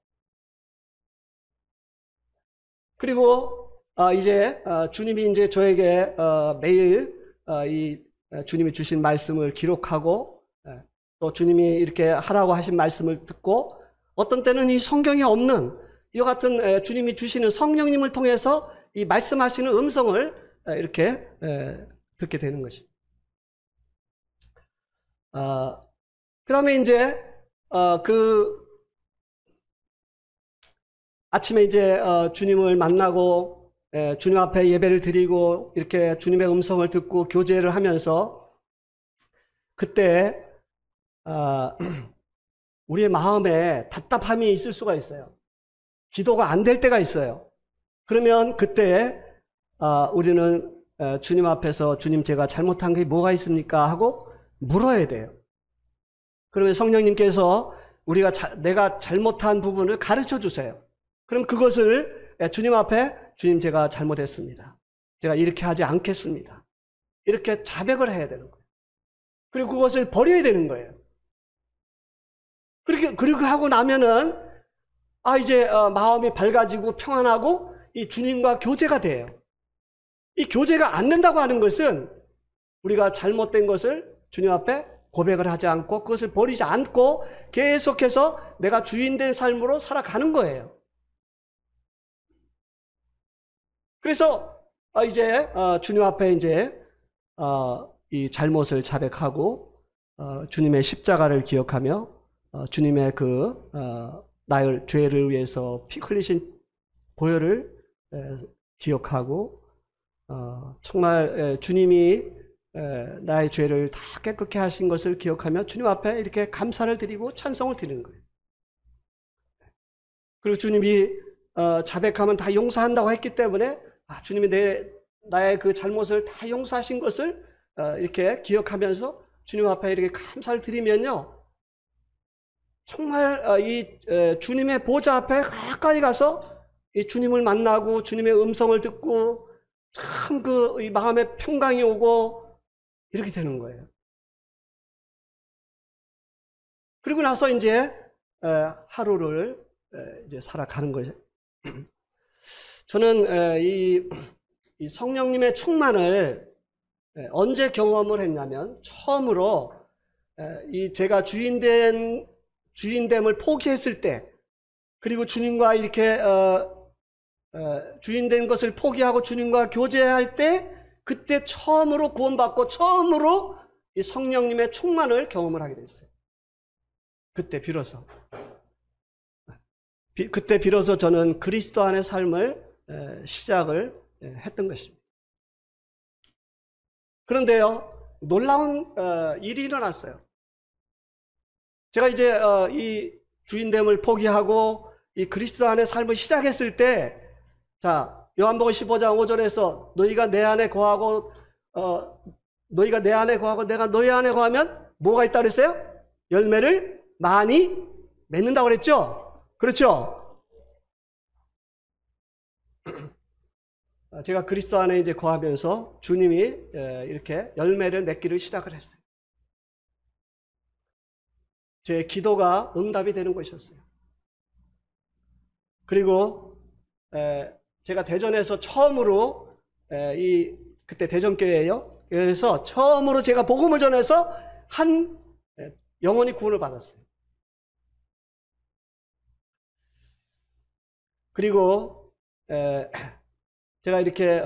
그리고 이제 주님이 이제 저에게 매일 이 주님이 주신 말씀을 기록하고 또 주님이 이렇게 하라고 하신 말씀을 듣고 어떤 때는 이 성경에 없는 이와 같은 주님이 주시는 성령님을 통해서 이 말씀하시는 음성을 이렇게 듣게 되는 것입니다. 그 다음에 이제 아침에 이제 주님을 만나고 주님 앞에 예배를 드리고 이렇게 주님의 음성을 듣고 교제를 하면서 그때 우리의 마음에 답답함이 있을 수가 있어요. 기도가 안 될 때가 있어요. 그러면 그때 우리는 주님 앞에서 주님 제가 잘못한 게 뭐가 있습니까? 하고 물어야 돼요. 그러면 성령님께서 내가 잘못한 부분을 가르쳐 주세요. 그럼 그것을 주님 앞에 주님 제가 잘못했습니다. 제가 이렇게 하지 않겠습니다. 이렇게 자백을 해야 되는 거예요. 그리고 그것을 버려야 되는 거예요. 그렇게 하고 나면은 이제 마음이 밝아지고 평안하고 이 주님과 교제가 돼요. 이 교제가 안 된다고 하는 것은 우리가 잘못된 것을 주님 앞에 고백을 하지 않고 그것을 버리지 않고 계속해서 내가 주인된 삶으로 살아가는 거예요. 그래서 이제 주님 앞에 이제 이 잘못을 자백하고 주님의 십자가를 기억하며 주님의 나의 죄를 위해서 피 흘리신 보혈을 기억하고 정말 주님이 나의 죄를 다 깨끗게 하신 것을 기억하며 주님 앞에 이렇게 감사를 드리고 찬송을 드리는 거예요. 그리고 주님이 자백하면 다 용서한다고 했기 때문에 주님이 나의 그 잘못을 다 용서하신 것을 이렇게 기억하면서 주님 앞에 이렇게 감사를 드리면요, 정말 이 주님의 보좌 앞에 가까이 가서 이 주님을 만나고 주님의 음성을 듣고 참 이 마음에 평강이 오고 이렇게 되는 거예요. 그리고 나서 이제 하루를 이제 살아가는 거예요. 저는 이 성령님의 충만을 언제 경험을 했냐면 처음으로 제가 주인됨을 포기했을 때, 그리고 주님과 이렇게 주인된 것을 포기하고 주님과 교제할 때, 그때 처음으로 구원받고 처음으로 이 성령님의 충만을 경험을 하게 됐어요. 그때 비로소 저는 그리스도 안의 삶을 시작을 했던 것입니다. 그런데요, 놀라운 일이 일어났어요. 제가 이제 이 주인됨을 포기하고 이 그리스도 안의 삶을 시작했을 때, 자, 요한복음 15장 5절에서 너희가 내 안에 거하고 내가 너희 안에 거하면 뭐가 있다 그랬어요? 열매를 많이 맺는다고 그랬죠? 그렇죠? 제가 그리스도 안에 이제 거하면서 주님이 이렇게 열매를 맺기를 시작을 했어요. 제 기도가 응답이 되는 것이었어요. 그리고 제가 대전에서 처음으로 그때 대전교회예요. 그래서 처음으로 제가 복음을 전해서 한 영혼이 구원을 받았어요. 그리고 제가 이렇게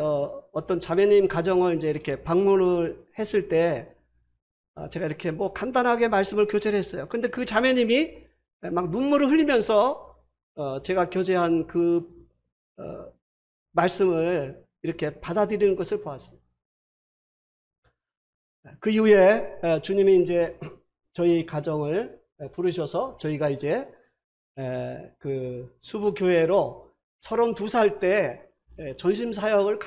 어떤 자매님 가정을 이제 이렇게 방문을 했을 때 제가 이렇게 뭐 간단하게 말씀을 교제를 했어요. 근데 그 자매님이 막 눈물을 흘리면서 제가 교제한 그 말씀을 이렇게 받아들이는 것을 보았어요. 그 이후에 주님이 이제 저희 가정을 부르셔서 저희가 이제 그 수부교회로 32살 때 전심 사역을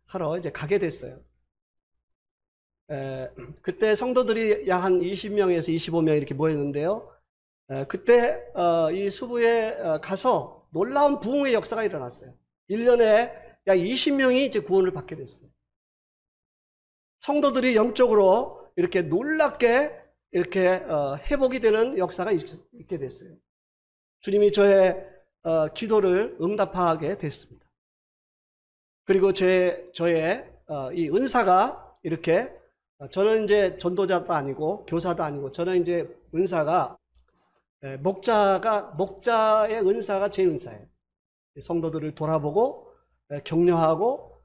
하러 이제 가게 됐어요. 그때 성도들이 약 한 20명에서 25명 이렇게 모였는데요. 그때 이 수부에 가서 놀라운 부흥의 역사가 일어났어요. 1년에 약 20명이 이제 구원을 받게 됐어요. 성도들이 영적으로 이렇게 놀랍게 이렇게 회복이 되는 역사가 있게 됐어요. 주님이 저의 기도를 응답하게 됐습니다. 그리고 저의 이 은사가 이렇게 저는 이제 전도자도 아니고 교사도 아니고 저는 이제 은사가 목자의 은사가 제 은사예요. 성도들을 돌아보고 격려하고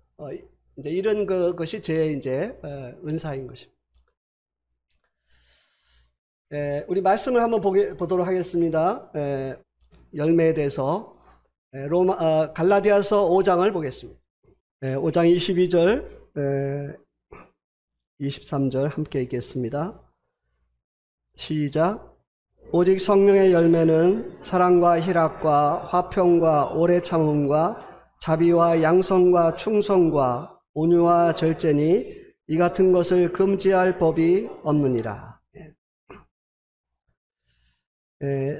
이제 이런 것이 제 이제 은사인 것입니다. 우리 말씀을 한번 보도록 하겠습니다. 열매에 대해서 갈라디아서 5장을 보겠습니다. 5장 22절 23절 함께 읽겠습니다. 시작. 오직 성령의 열매는 사랑과 희락과 화평과 오래 참음과 자비와 양성과 충성과 온유와 절제니 이 같은 것을 금지할 법이 없느니라.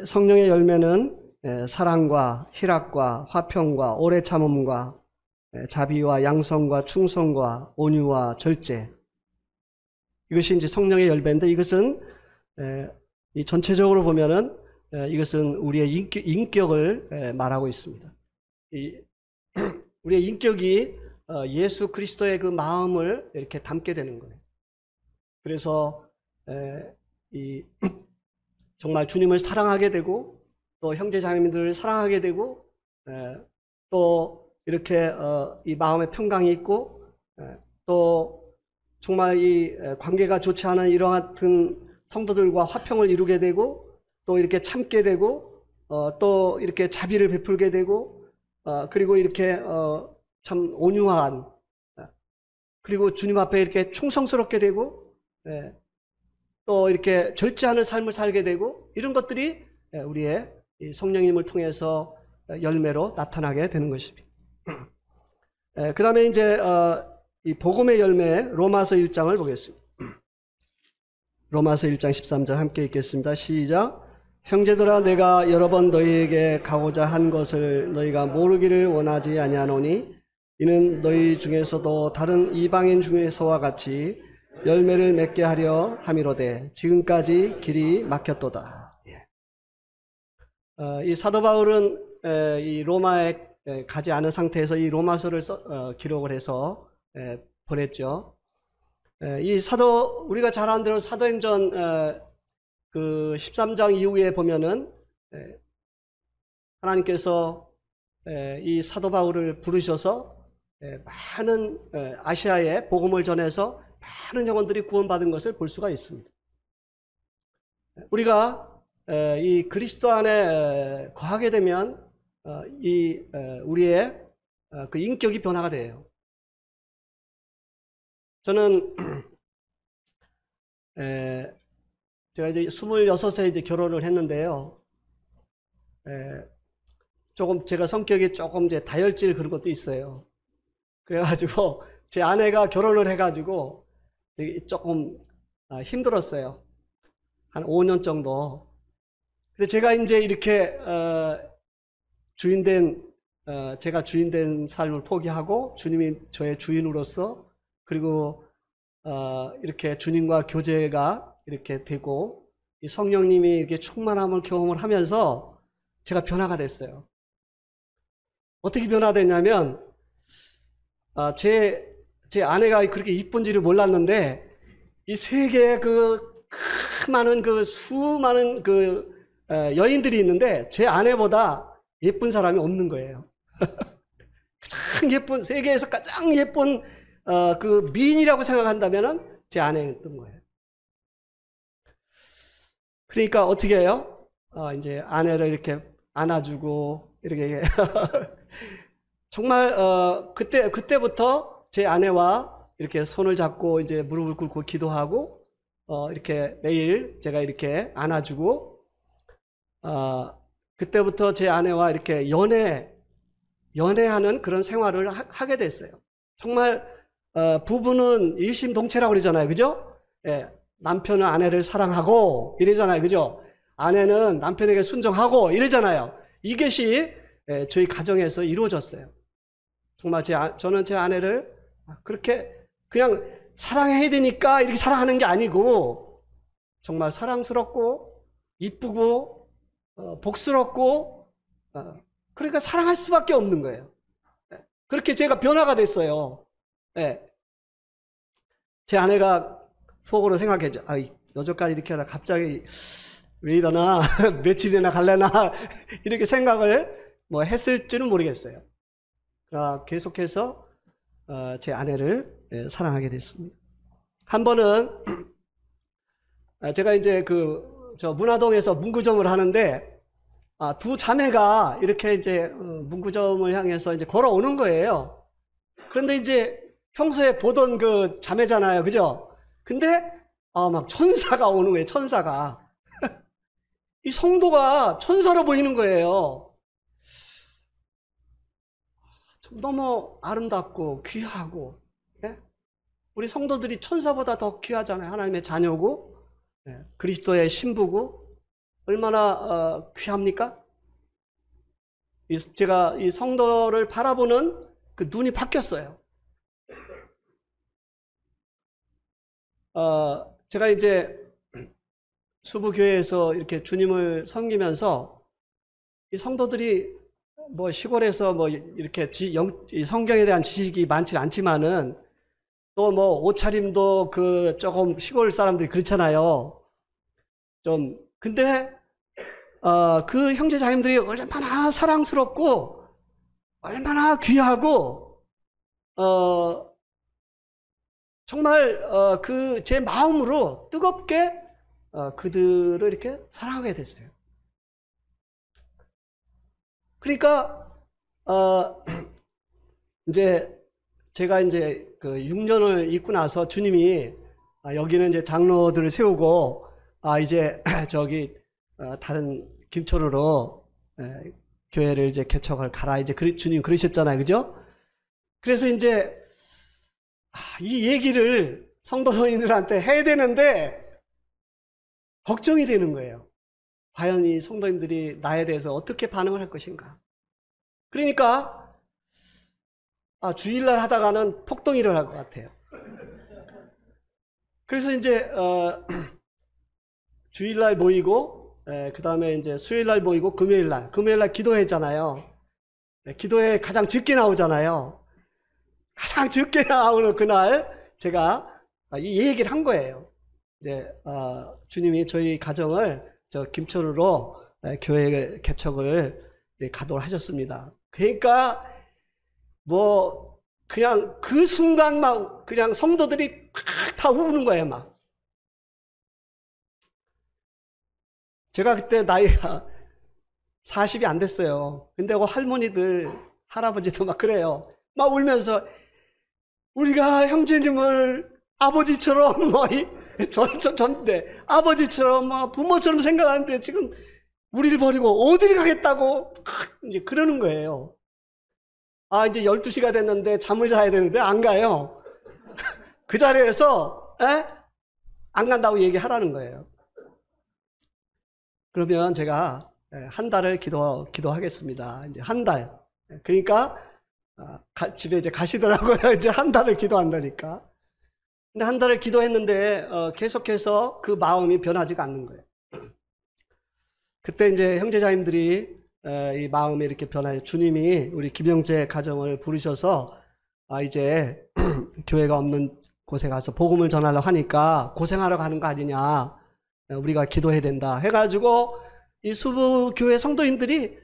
성령의 열매는 사랑과 희락과 화평과 오래 참음과 자비와 양성과 충성과 온유와 절제, 이것이 이제 성령의 열매인데, 이것은 이 전체적으로 보면은 이것은 우리의 인격을 말하고 있습니다. 우리의 인격이 예수 그리스도의 그 마음을 이렇게 담게 되는 거예요. 그래서 정말 주님을 사랑하게 되고, 또 형제 자매들을 사랑하게 되고, 또 이렇게 이 마음에 평강이 있고, 또 정말 이 관계가 좋지 않은 이러 같은 성도들과 화평을 이루게 되고, 또 이렇게 참게 되고, 또 이렇게 자비를 베풀게 되고, 그리고 이렇게 참 온유한, 그리고 주님 앞에 이렇게 충성스럽게 되고, 또 이렇게 절제하는 삶을 살게 되고, 이런 것들이 우리의 성령님을 통해서 열매로 나타나게 되는 것입니다. 그 다음에 이제 이 복음의 열매 로마서 1장을 보겠습니다. 로마서 1장 13절 함께 읽겠습니다. 시작. 형제들아, 내가 여러 번 너희에게 가고자 한 것을 너희가 모르기를 원하지 아니하노니 이는 너희 중에서도 다른 이방인 중에서와 같이 열매를 맺게 하려 함이로되 지금까지 길이 막혔도다. 이 사도 바울은 이 로마에 가지 않은 상태에서 이 로마서를 기록을 해서 보냈죠. 우리가 잘 아는 대로 사도행전 그 13장 이후에 보면은 하나님께서 이 사도 바울을 부르셔서 많은 아시아에 복음을 전해서 많은 영혼들이 구원받은 것을 볼 수가 있습니다. 우리가 이 그리스도 안에 거하게 되면 우리의 그 인격이 변화가 돼요. 저는 제가 이제 26세 이제 결혼을 했는데요. 조금 제가 성격이 조금 이제 다혈질 그런 것도 있어요. 그래가지고 제 아내가 결혼을 해가지고 조금 힘들었어요. 한 5년 정도. 근데 제가 이제 이렇게 제가 주인된 삶을 포기하고 주님이 저의 주인으로서, 그리고 이렇게 주님과 교제가 이렇게 되고 이 성령님이 이렇게 충만함을 경험을 하면서 제가 변화가 됐어요. 어떻게 변화됐냐면 제 아내가 그렇게 이쁜지를 몰랐는데 이 세계에 많은 수많은 여인들이 있는데 제 아내보다 예쁜 사람이 없는 거예요. 가장 예쁜, 세계에서 가장 예쁜 그 미인이라고 생각한다면은 제 아내였던 거예요. 그러니까 어떻게 해요? 이제 아내를 이렇게 안아주고 이렇게 정말 그때부터 제 아내와 이렇게 손을 잡고 이제 무릎을 꿇고 기도하고 이렇게 매일 제가 이렇게 안아주고 그때부터 제 아내와 이렇게 연애하는 그런 생활을 하게 됐어요. 정말 부부는 일심동체라고 그러잖아요. 그죠? 예, 남편은 아내를 사랑하고 이러잖아요. 그죠? 아내는 남편에게 순종하고 이러잖아요. 이것이 저희 가정에서 이루어졌어요. 정말 저는 제 아내를 그렇게 그냥 사랑해야 되니까 이렇게 사랑하는 게 아니고 정말 사랑스럽고 이쁘고 복스럽고 그러니까 사랑할 수밖에 없는 거예요. 그렇게 제가 변화가 됐어요. 제 아내가 속으로 생각했죠. 여태까지 이렇게 하다 갑자기 왜 이러나, 며칠이나 갈래나, 이렇게 생각을 뭐 했을지는 모르겠어요. 그러나 계속해서 제 아내를 사랑하게 됐습니다. 한 번은 제가 이제 저 문화동에서 문구점을 하는데, 두 자매가 이렇게 이제 문구점을 향해서 이제 걸어오는 거예요. 그런데 이제 평소에 보던 그 자매잖아요. 그죠? 근데 막 천사가 오는 거예요. 천사가. 이 성도가 천사로 보이는 거예요. 너무 아름답고 귀하고, 예? 우리 성도들이 천사보다 더 귀하잖아요. 하나님의 자녀고, 예, 그리스도의 신부고, 얼마나 귀합니까? 제가 이 성도를 바라보는 그 눈이 바뀌었어요. 제가 이제 수부교회에서 이렇게 주님을 섬기면서 이 성도들이 뭐 시골에서 뭐 이렇게 이 성경에 대한 지식이 많지 않지만은 또 뭐 옷차림도 그 조금 시골 사람들이 그렇잖아요. 좀 근데 그 형제 자매들이 얼마나 사랑스럽고 얼마나 귀하고 정말 그 제 마음으로 뜨겁게 그들을 이렇게 사랑하게 됐어요. 그러니까 이제 제가 이제 그 6년을 있고 나서 주님이 여기는 이제 장로들을 세우고 이제 저기 다른 김천으로 교회를 이제 개척을 가라 이제 주님 그러셨잖아요, 그죠? 그래서 이제 이 얘기를 성도님들한테 해야 되는데 걱정이 되는 거예요. 과연 이 성도님들이 나에 대해서 어떻게 반응을 할 것인가? 그러니까 주일날 하다가는 폭동이 일어날 것 같아요. 그래서 이제 주일날 모이고 그 다음에 이제 수요일날 모이고 금요일날 기도회잖아요. 기도회 가장 적게 나오잖아요. 가장 적게 나오는 그날 제가 이 얘기를 한 거예요. 이제 주님이 저희 가정을 저 김천으로 교회 개척을 가도록 하셨습니다. 그러니까 뭐 그냥 그 순간만 그냥 성도들이 다 우는 거예요, 막. 제가 그때 나이가 40이 안 됐어요. 근데 그 할머니들, 할아버지도 막 그래요. 막 울면서 우리가 형제님을 아버지처럼 전데 아버지처럼 부모처럼 생각하는데 지금 우리를 버리고 어디를 가겠다고 이제 그러는 거예요. 이제 12시가 됐는데 잠을 자야 되는데 안 가요. 그 자리에서 안 간다고 얘기하라는 거예요. 그러면 제가 한 달을 기도하겠습니다. 이제 한 달. 그러니까 집에 이제 가시더라고요. 이제 한 달을 기도한다니까. 근데 한 달을 기도했는데 계속해서 그 마음이 변하지가 않는 거예요. 그때 이제 형제자님들이 이 마음이 이렇게 변하여 주님이 우리 김영재 가정을 부르셔서 이제 교회가 없는 곳에 가서 복음을 전하려고 하니까 고생하러 가는 거 아니냐, 우리가 기도해야 된다 해가지고 이 수부교회 성도인들이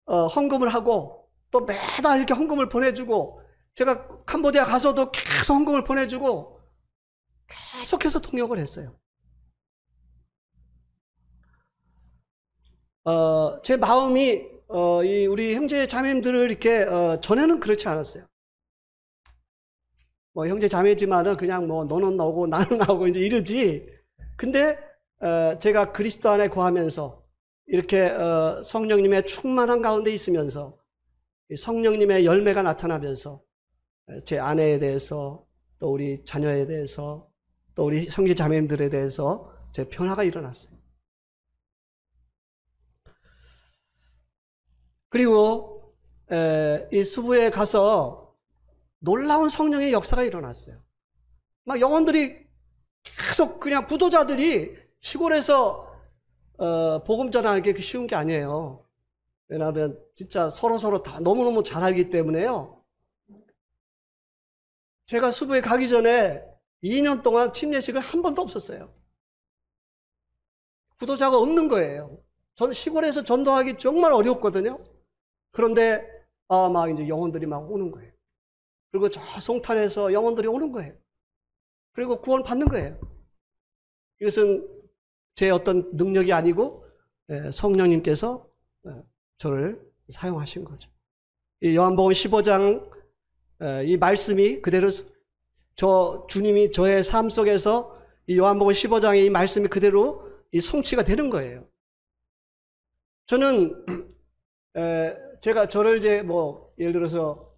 헌금을 하고 또 매달 이렇게 헌금을 보내주고, 제가 캄보디아 가서도 계속 헌금을 보내주고 계속해서 통역을 했어요. 제 마음이 우리 형제 자매들을 이렇게 전에는 그렇지 않았어요. 뭐 형제 자매지만은 그냥 뭐 너는 너고 나는 나오고 이제 이러지. 근데 제가 그리스도 안에 거하면서 이렇게 성령님의 충만한 가운데 있으면서 성령님의 열매가 나타나면서 제 아내에 대해서 또 우리 자녀에 대해서 또 우리 형제 자매들에 대해서 제 변화가 일어났어요. 그리고 이 수부에 가서 놀라운 성령의 역사가 일어났어요. 막 영혼들이 계속 그냥 부도자들이 시골에서 복음 전하는 게 쉬운 게 아니에요. 왜냐하면 진짜 서로 다 너무너무 잘 알기 때문에요. 제가 수부에 가기 전에 2년 동안 침례식을 한 번도 없었어요. 구도자가 없는 거예요. 전 시골에서 전도하기 정말 어렵거든요. 그런데 막 이제 영혼들이 막 오는 거예요. 그리고 저 송탄에서 영혼들이 오는 거예요. 그리고 구원 받는 거예요. 이것은 제 어떤 능력이 아니고 성령님께서 저를 사용하신 거죠. 이 요한복음 15장 이 말씀이 그대로 주님이 저의 삶 속에서 이 요한복음 15장의 이 말씀이 그대로 이 성취가 되는 거예요. 저는 제가 저를 이제 뭐 예를 들어서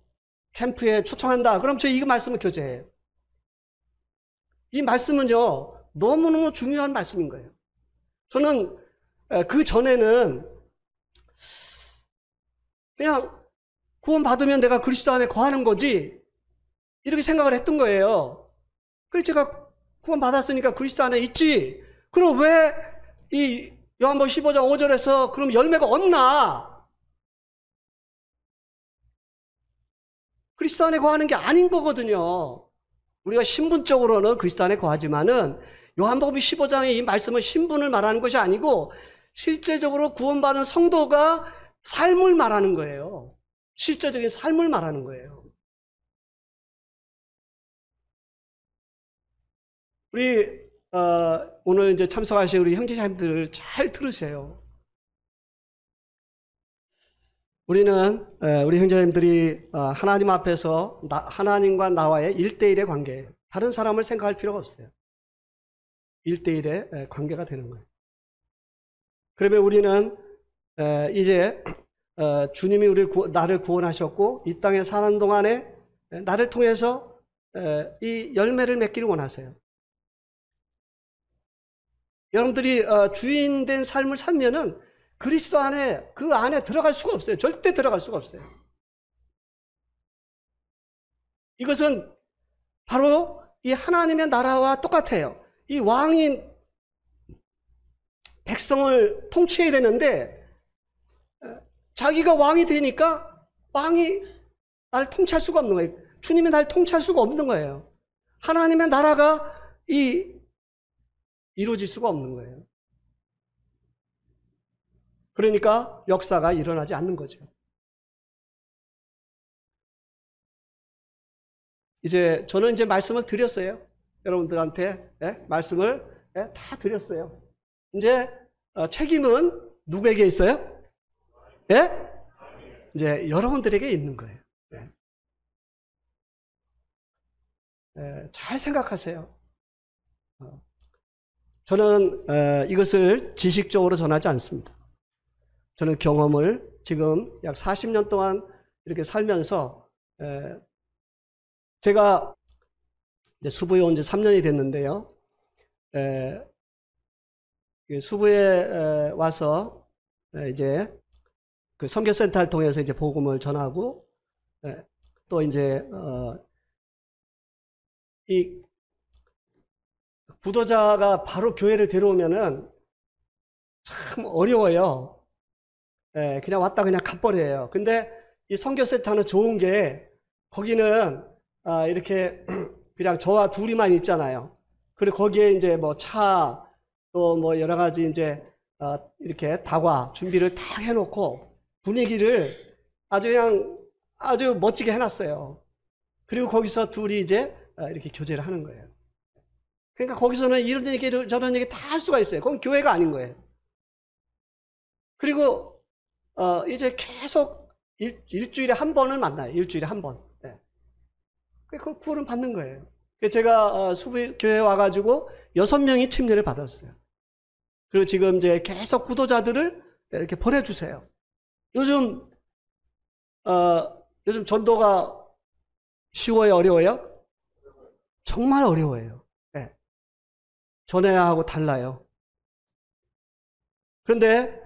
캠프에 초청한다. 그럼 저 이 말씀을 교제해요. 이 말씀은요 너무너무 중요한 말씀인 거예요. 저는 그 전에는 그냥 구원받으면 내가 그리스도 안에 거하는 거지 이렇게 생각을 했던 거예요. 그래서 제가 구원받았으니까 그리스도 안에 있지. 그럼 왜 이 요한복음 15장 5절에서 그럼 열매가 없나? 그리스도 안에 거하는 게 아닌 거거든요. 우리가 신분적으로는 그리스도 안에 거하지만은 요한복음 15장의 이 말씀은 신분을 말하는 것이 아니고 실제적으로 구원받은 성도가 삶을 말하는 거예요. 실제적인 삶을 말하는 거예요. 우리 오늘 이제 참석하신 우리 형제자매들 잘 들으세요. 우리는 우리 형제자매들이 하나님 앞에서 하나님과 나와의 1대1의 관계예요. 다른 사람을 생각할 필요가 없어요. 1대1의 관계가 되는 거예요. 그러면 우리는 이제 주님이 나를 구원하셨고 이 땅에 사는 동안에 나를 통해서 이 열매를 맺기를 원하세요. 여러분들이 주인된 삶을 살면은 그리스도 안에 그 안에 들어갈 수가 없어요. 절대 들어갈 수가 없어요. 이것은 바로 이 하나님의 나라와 똑같아요. 이 왕이 백성을 통치해야 되는데 자기가 왕이 되니까 왕이 나를 통치할 수가 없는 거예요. 주님이 나를 통치할 수가 없는 거예요. 하나님의 나라가 이루어질 수가 없는 거예요. 그러니까 역사가 일어나지 않는 거죠. 저는 이제 말씀을 드렸어요. 여러분들한테 말씀을 다 드렸어요. 이제 책임은 누구에게 있어요? 이제 여러분들에게 있는 거예요. 잘 생각하세요. 저는 이것을 지식적으로 전하지 않습니다. 저는 경험을 지금 약 40년 동안 이렇게 살면서 제가 이제 수부에 온 지 3년이 됐는데요. 수부에 와서 이제 그 선교센터를 통해서 이제 복음을 전하고 또 이제 이 부도자가 바로 교회를 데려오면은 참 어려워요. 그냥 왔다 그냥 가버려요. 근데 이 선교센터는 좋은 게 거기는 이렇게 그냥 저와 둘이만 있잖아요. 그리고 거기에 이제 뭐 차 또 뭐 여러 가지 이제 이렇게 다과 준비를 다 해놓고 분위기를 아주 멋지게 해놨어요. 그리고 거기서 둘이 이제 이렇게 교제를 하는 거예요. 그러니까 거기서는 이런 얘기를 저런 얘기 다 할 수가 있어요. 그건 교회가 아닌 거예요. 그리고 이제 계속 일주일에 한 번을 만나요. 일주일에 한 번. 그 구원을 받는 거예요. 제가 수부교회에 와가지고 6명이 침례를 받았어요. 그리고 지금 이제 계속 구도자들을 이렇게 보내주세요. 요즘 전도가 쉬워요, 어려워요? 정말 어려워요. 전에하고 달라요. 그런데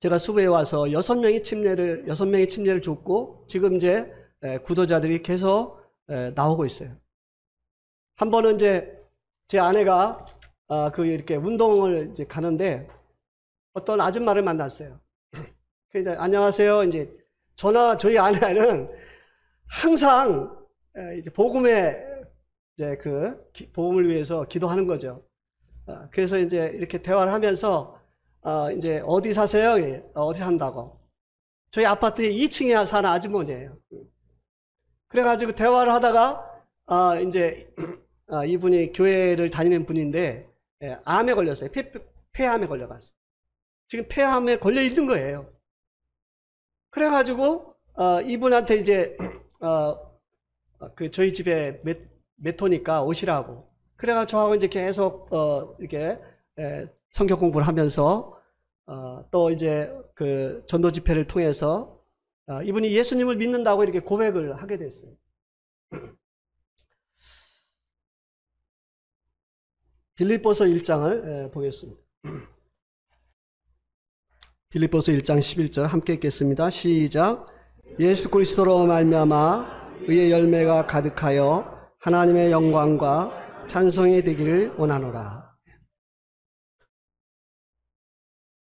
제가 수부에 와서 6명이 침례를 줬고 지금 이제 구도자들이 계속 나오고 있어요. 한 번은 이제 제 아내가 이렇게 운동을 이제 가는데 어떤 아줌마를 만났어요. 이제 안녕하세요. 이제 저희 아내는 항상 이제 복음을 위해서 기도하는 거죠. 그래서 이제 이렇게 대화를 하면서 이제 어디 사세요? 어디 산다고. 저희 아파트에 2층에 사는 아주머니예요. 그래가지고 대화를 하다가 이제 이분이 교회를 다니는 분인데 암에 걸렸어요. 폐암에 걸려갔어요. 지금 폐암에 걸려 있는 거예요. 그래가지고 이분한테 이제 그 저희 집에 몇 호니까 오시라고. 그래가지고 저하고 이제 계속 이렇게 성경 공부를 하면서 또 이제 그 전도 집회를 통해서 이분이 예수님을 믿는다고 이렇게 고백을 하게 됐어요. 빌립보서 1장을 보겠습니다. 빌립보서 1장 11절 함께 읽겠습니다. 시작. 예수 그리스도로 말미암아 의의 열매가 가득하여 하나님의 영광과 찬송이 되기를 원하노라.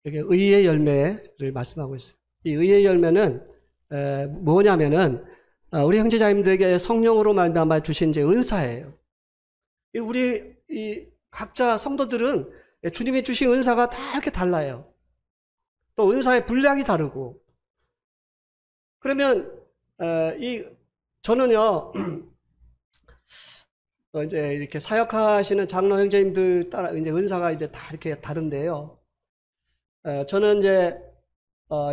이게 의의 열매를 말씀하고 있어요. 이 의의 열매는 뭐냐면은 우리 형제자님들에게 성령으로 말미암아 주신 이제 은사예요. 우리 이 각자 성도들은 주님이 주신 은사가 다 이렇게 달라요. 또 은사의 분량이 다르고. 그러면 저는요 이제 이렇게 사역하시는 장로 형제님들 따라 이제 은사가 이제 다 이렇게 다른데요. 저는 이제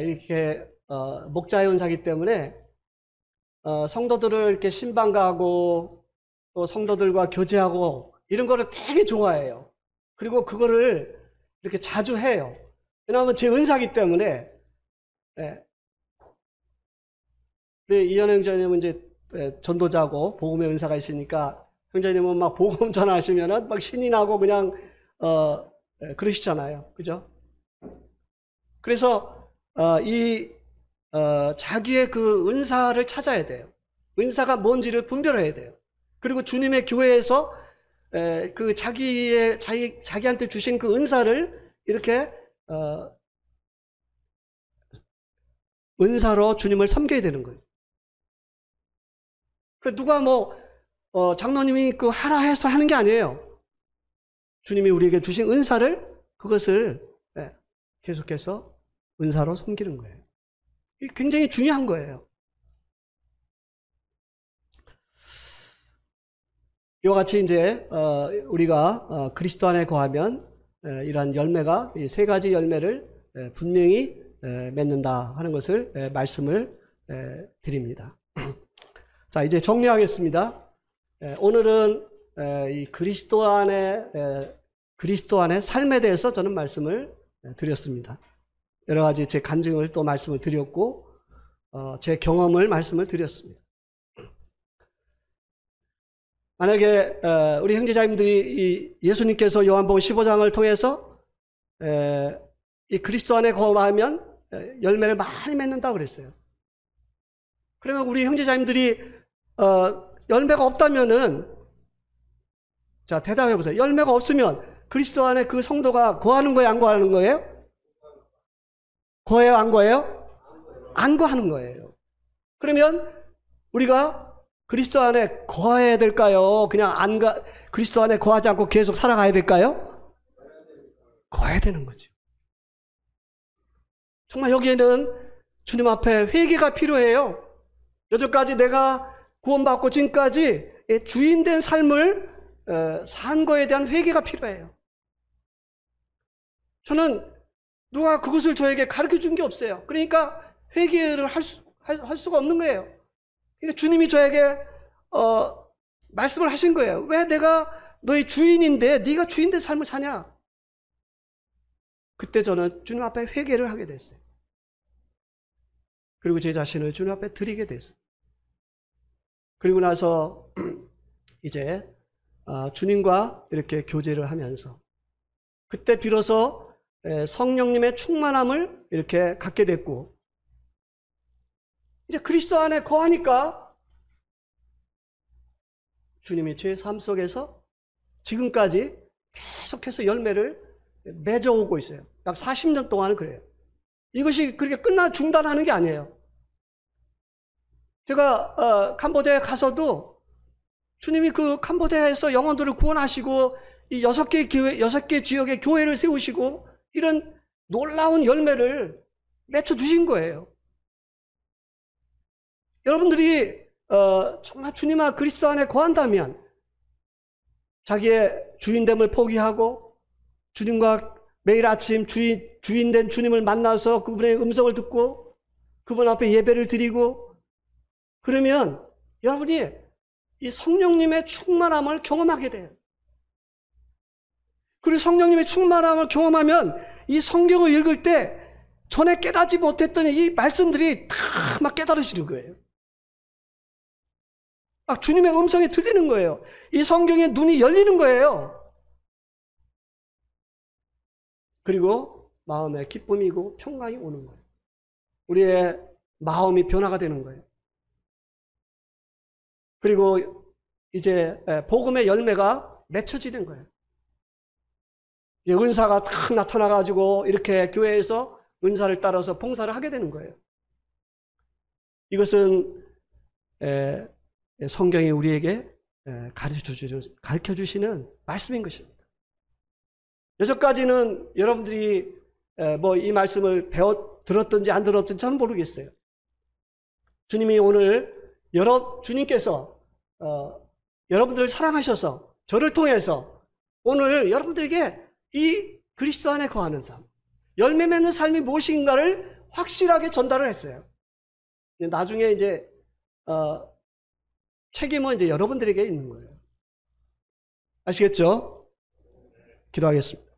이렇게 목자의 은사이기 때문에 성도들을 이렇게 신방가하고 또 성도들과 교제하고 이런 거를 되게 좋아해요. 그리고 그거를 이렇게 자주 해요. 왜냐하면 제 은사이기 때문에. 우리 이현 형제님은 이제 전도자고 복음의 은사가 있으니까 형제님은 막 복음 전하시면은 막 신이 나고 그냥 그러시잖아요. 그죠? 그래서 자기의 그 은사를 찾아야 돼요. 은사가 뭔지를 분별해야 돼요. 그리고 주님의 교회에서 그 자기한테 주신 그 은사를 이렇게 은사로 주님을 섬겨야 되는 거예요. 그 누가 장로님이 그 하라 해서 하는 게 아니에요. 주님이 우리에게 주신 은사를 그것을 계속해서 은사로 섬기는 거예요. 이게 굉장히 중요한 거예요. 이와 같이 이제 우리가 그리스도 안에 거하면 이러한 열매가 이 세 가지 열매를 분명히 맺는다 하는 것을 말씀을 드립니다. 자, 이제 정리하겠습니다. 오늘은 이 그리스도 안의 삶에 대해서 저는 말씀을 드렸습니다. 여러 가지 제 간증을 또 말씀을 드렸고 제 경험을 말씀을 드렸습니다. 만약에 우리 형제자님들이 예수님께서 요한복음 15장을 통해서 이 그리스도 안에 거하면 열매를 많이 맺는다고 그랬어요. 그러면 우리 형제자님들이 열매가 없다면은, 자, 대답해 보세요. 열매가 없으면 그리스도 안에 그 성도가 거하는 거예요, 안 거하는 거예요? 거해요, 안 거해요? 안 거하는 거예요. 그러면 우리가 그리스도 안에 거해야 될까요? 그냥 그리스도 안에 거하지 않고 계속 살아가야 될까요? 거해야 되는 거죠. 정말 여기에는 주님 앞에 회개가 필요해요. 여태까지 내가 구원받고 지금까지 주인된 삶을 산 거에 대한 회개가 필요해요. 저는 누가 그것을 저에게 가르쳐 준 게 없어요. 그러니까 회개를 할 수가 없는 거예요. 그러니까 주님이 저에게 말씀을 하신 거예요. 왜 내가 너의 주인인데 네가 주인된 삶을 사냐? 그때 저는 주님 앞에 회개를 하게 됐어요. 그리고 제 자신을 주님 앞에 드리게 됐어요. 그리고 나서 이제 주님과 이렇게 교제를 하면서 그때 비로소 성령님의 충만함을 이렇게 갖게 됐고, 이제 그리스도 안에 거하니까 주님이 제 삶 속에서 지금까지 계속해서 열매를 맺어오고 있어요. 약 40년 동안은 그래요. 이것이 그렇게 중단하는 게 아니에요. 제가 캄보디아에 가서도 주님이 그 캄보디아에서 영혼들을 구원하시고 이 6개 교회, 6개 지역의 교회를 세우시고 이런 놀라운 열매를 맺혀 주신 거예요. 여러분들이 정말 주님과 그리스도 안에 거한다면 자기의 주인됨을 포기하고 주님과 매일 아침 주인된 주님을 만나서 그분의 음성을 듣고 그분 앞에 예배를 드리고 그러면 여러분이 이 성령님의 충만함을 경험하게 돼요. 그리고 성령님의 충만함을 경험하면 이 성경을 읽을 때 전에 깨닫지 못했던 이 말씀들이 다 막 깨달으시는 거예요. 막 주님의 음성이 들리는 거예요. 이 성경의 눈이 열리는 거예요. 그리고 마음에 기쁨이고 평강이 오는 거예요. 우리의 마음이 변화가 되는 거예요. 그리고 이제 복음의 열매가 맺혀지는 거예요. 이제 은사가 딱 나타나가지고 이렇게 교회에서 은사를 따라서 봉사를 하게 되는 거예요. 이것은 성경이 우리에게 가르쳐 주시는 말씀인 것입니다. 6가지는 여러분들이 뭐 이 말씀을 들었든지 안 들었든지 저는 모르겠어요. 주님이 오늘 주님께서 여러분들을 사랑하셔서 저를 통해서 오늘 여러분들에게 이 그리스도 안에 거하는 삶, 열매 맺는 삶이 무엇인가를 확실하게 전달을 했어요. 나중에 이제 책임은 이제 여러분들에게 있는 거예요. 아시겠죠? 기도하겠습니다.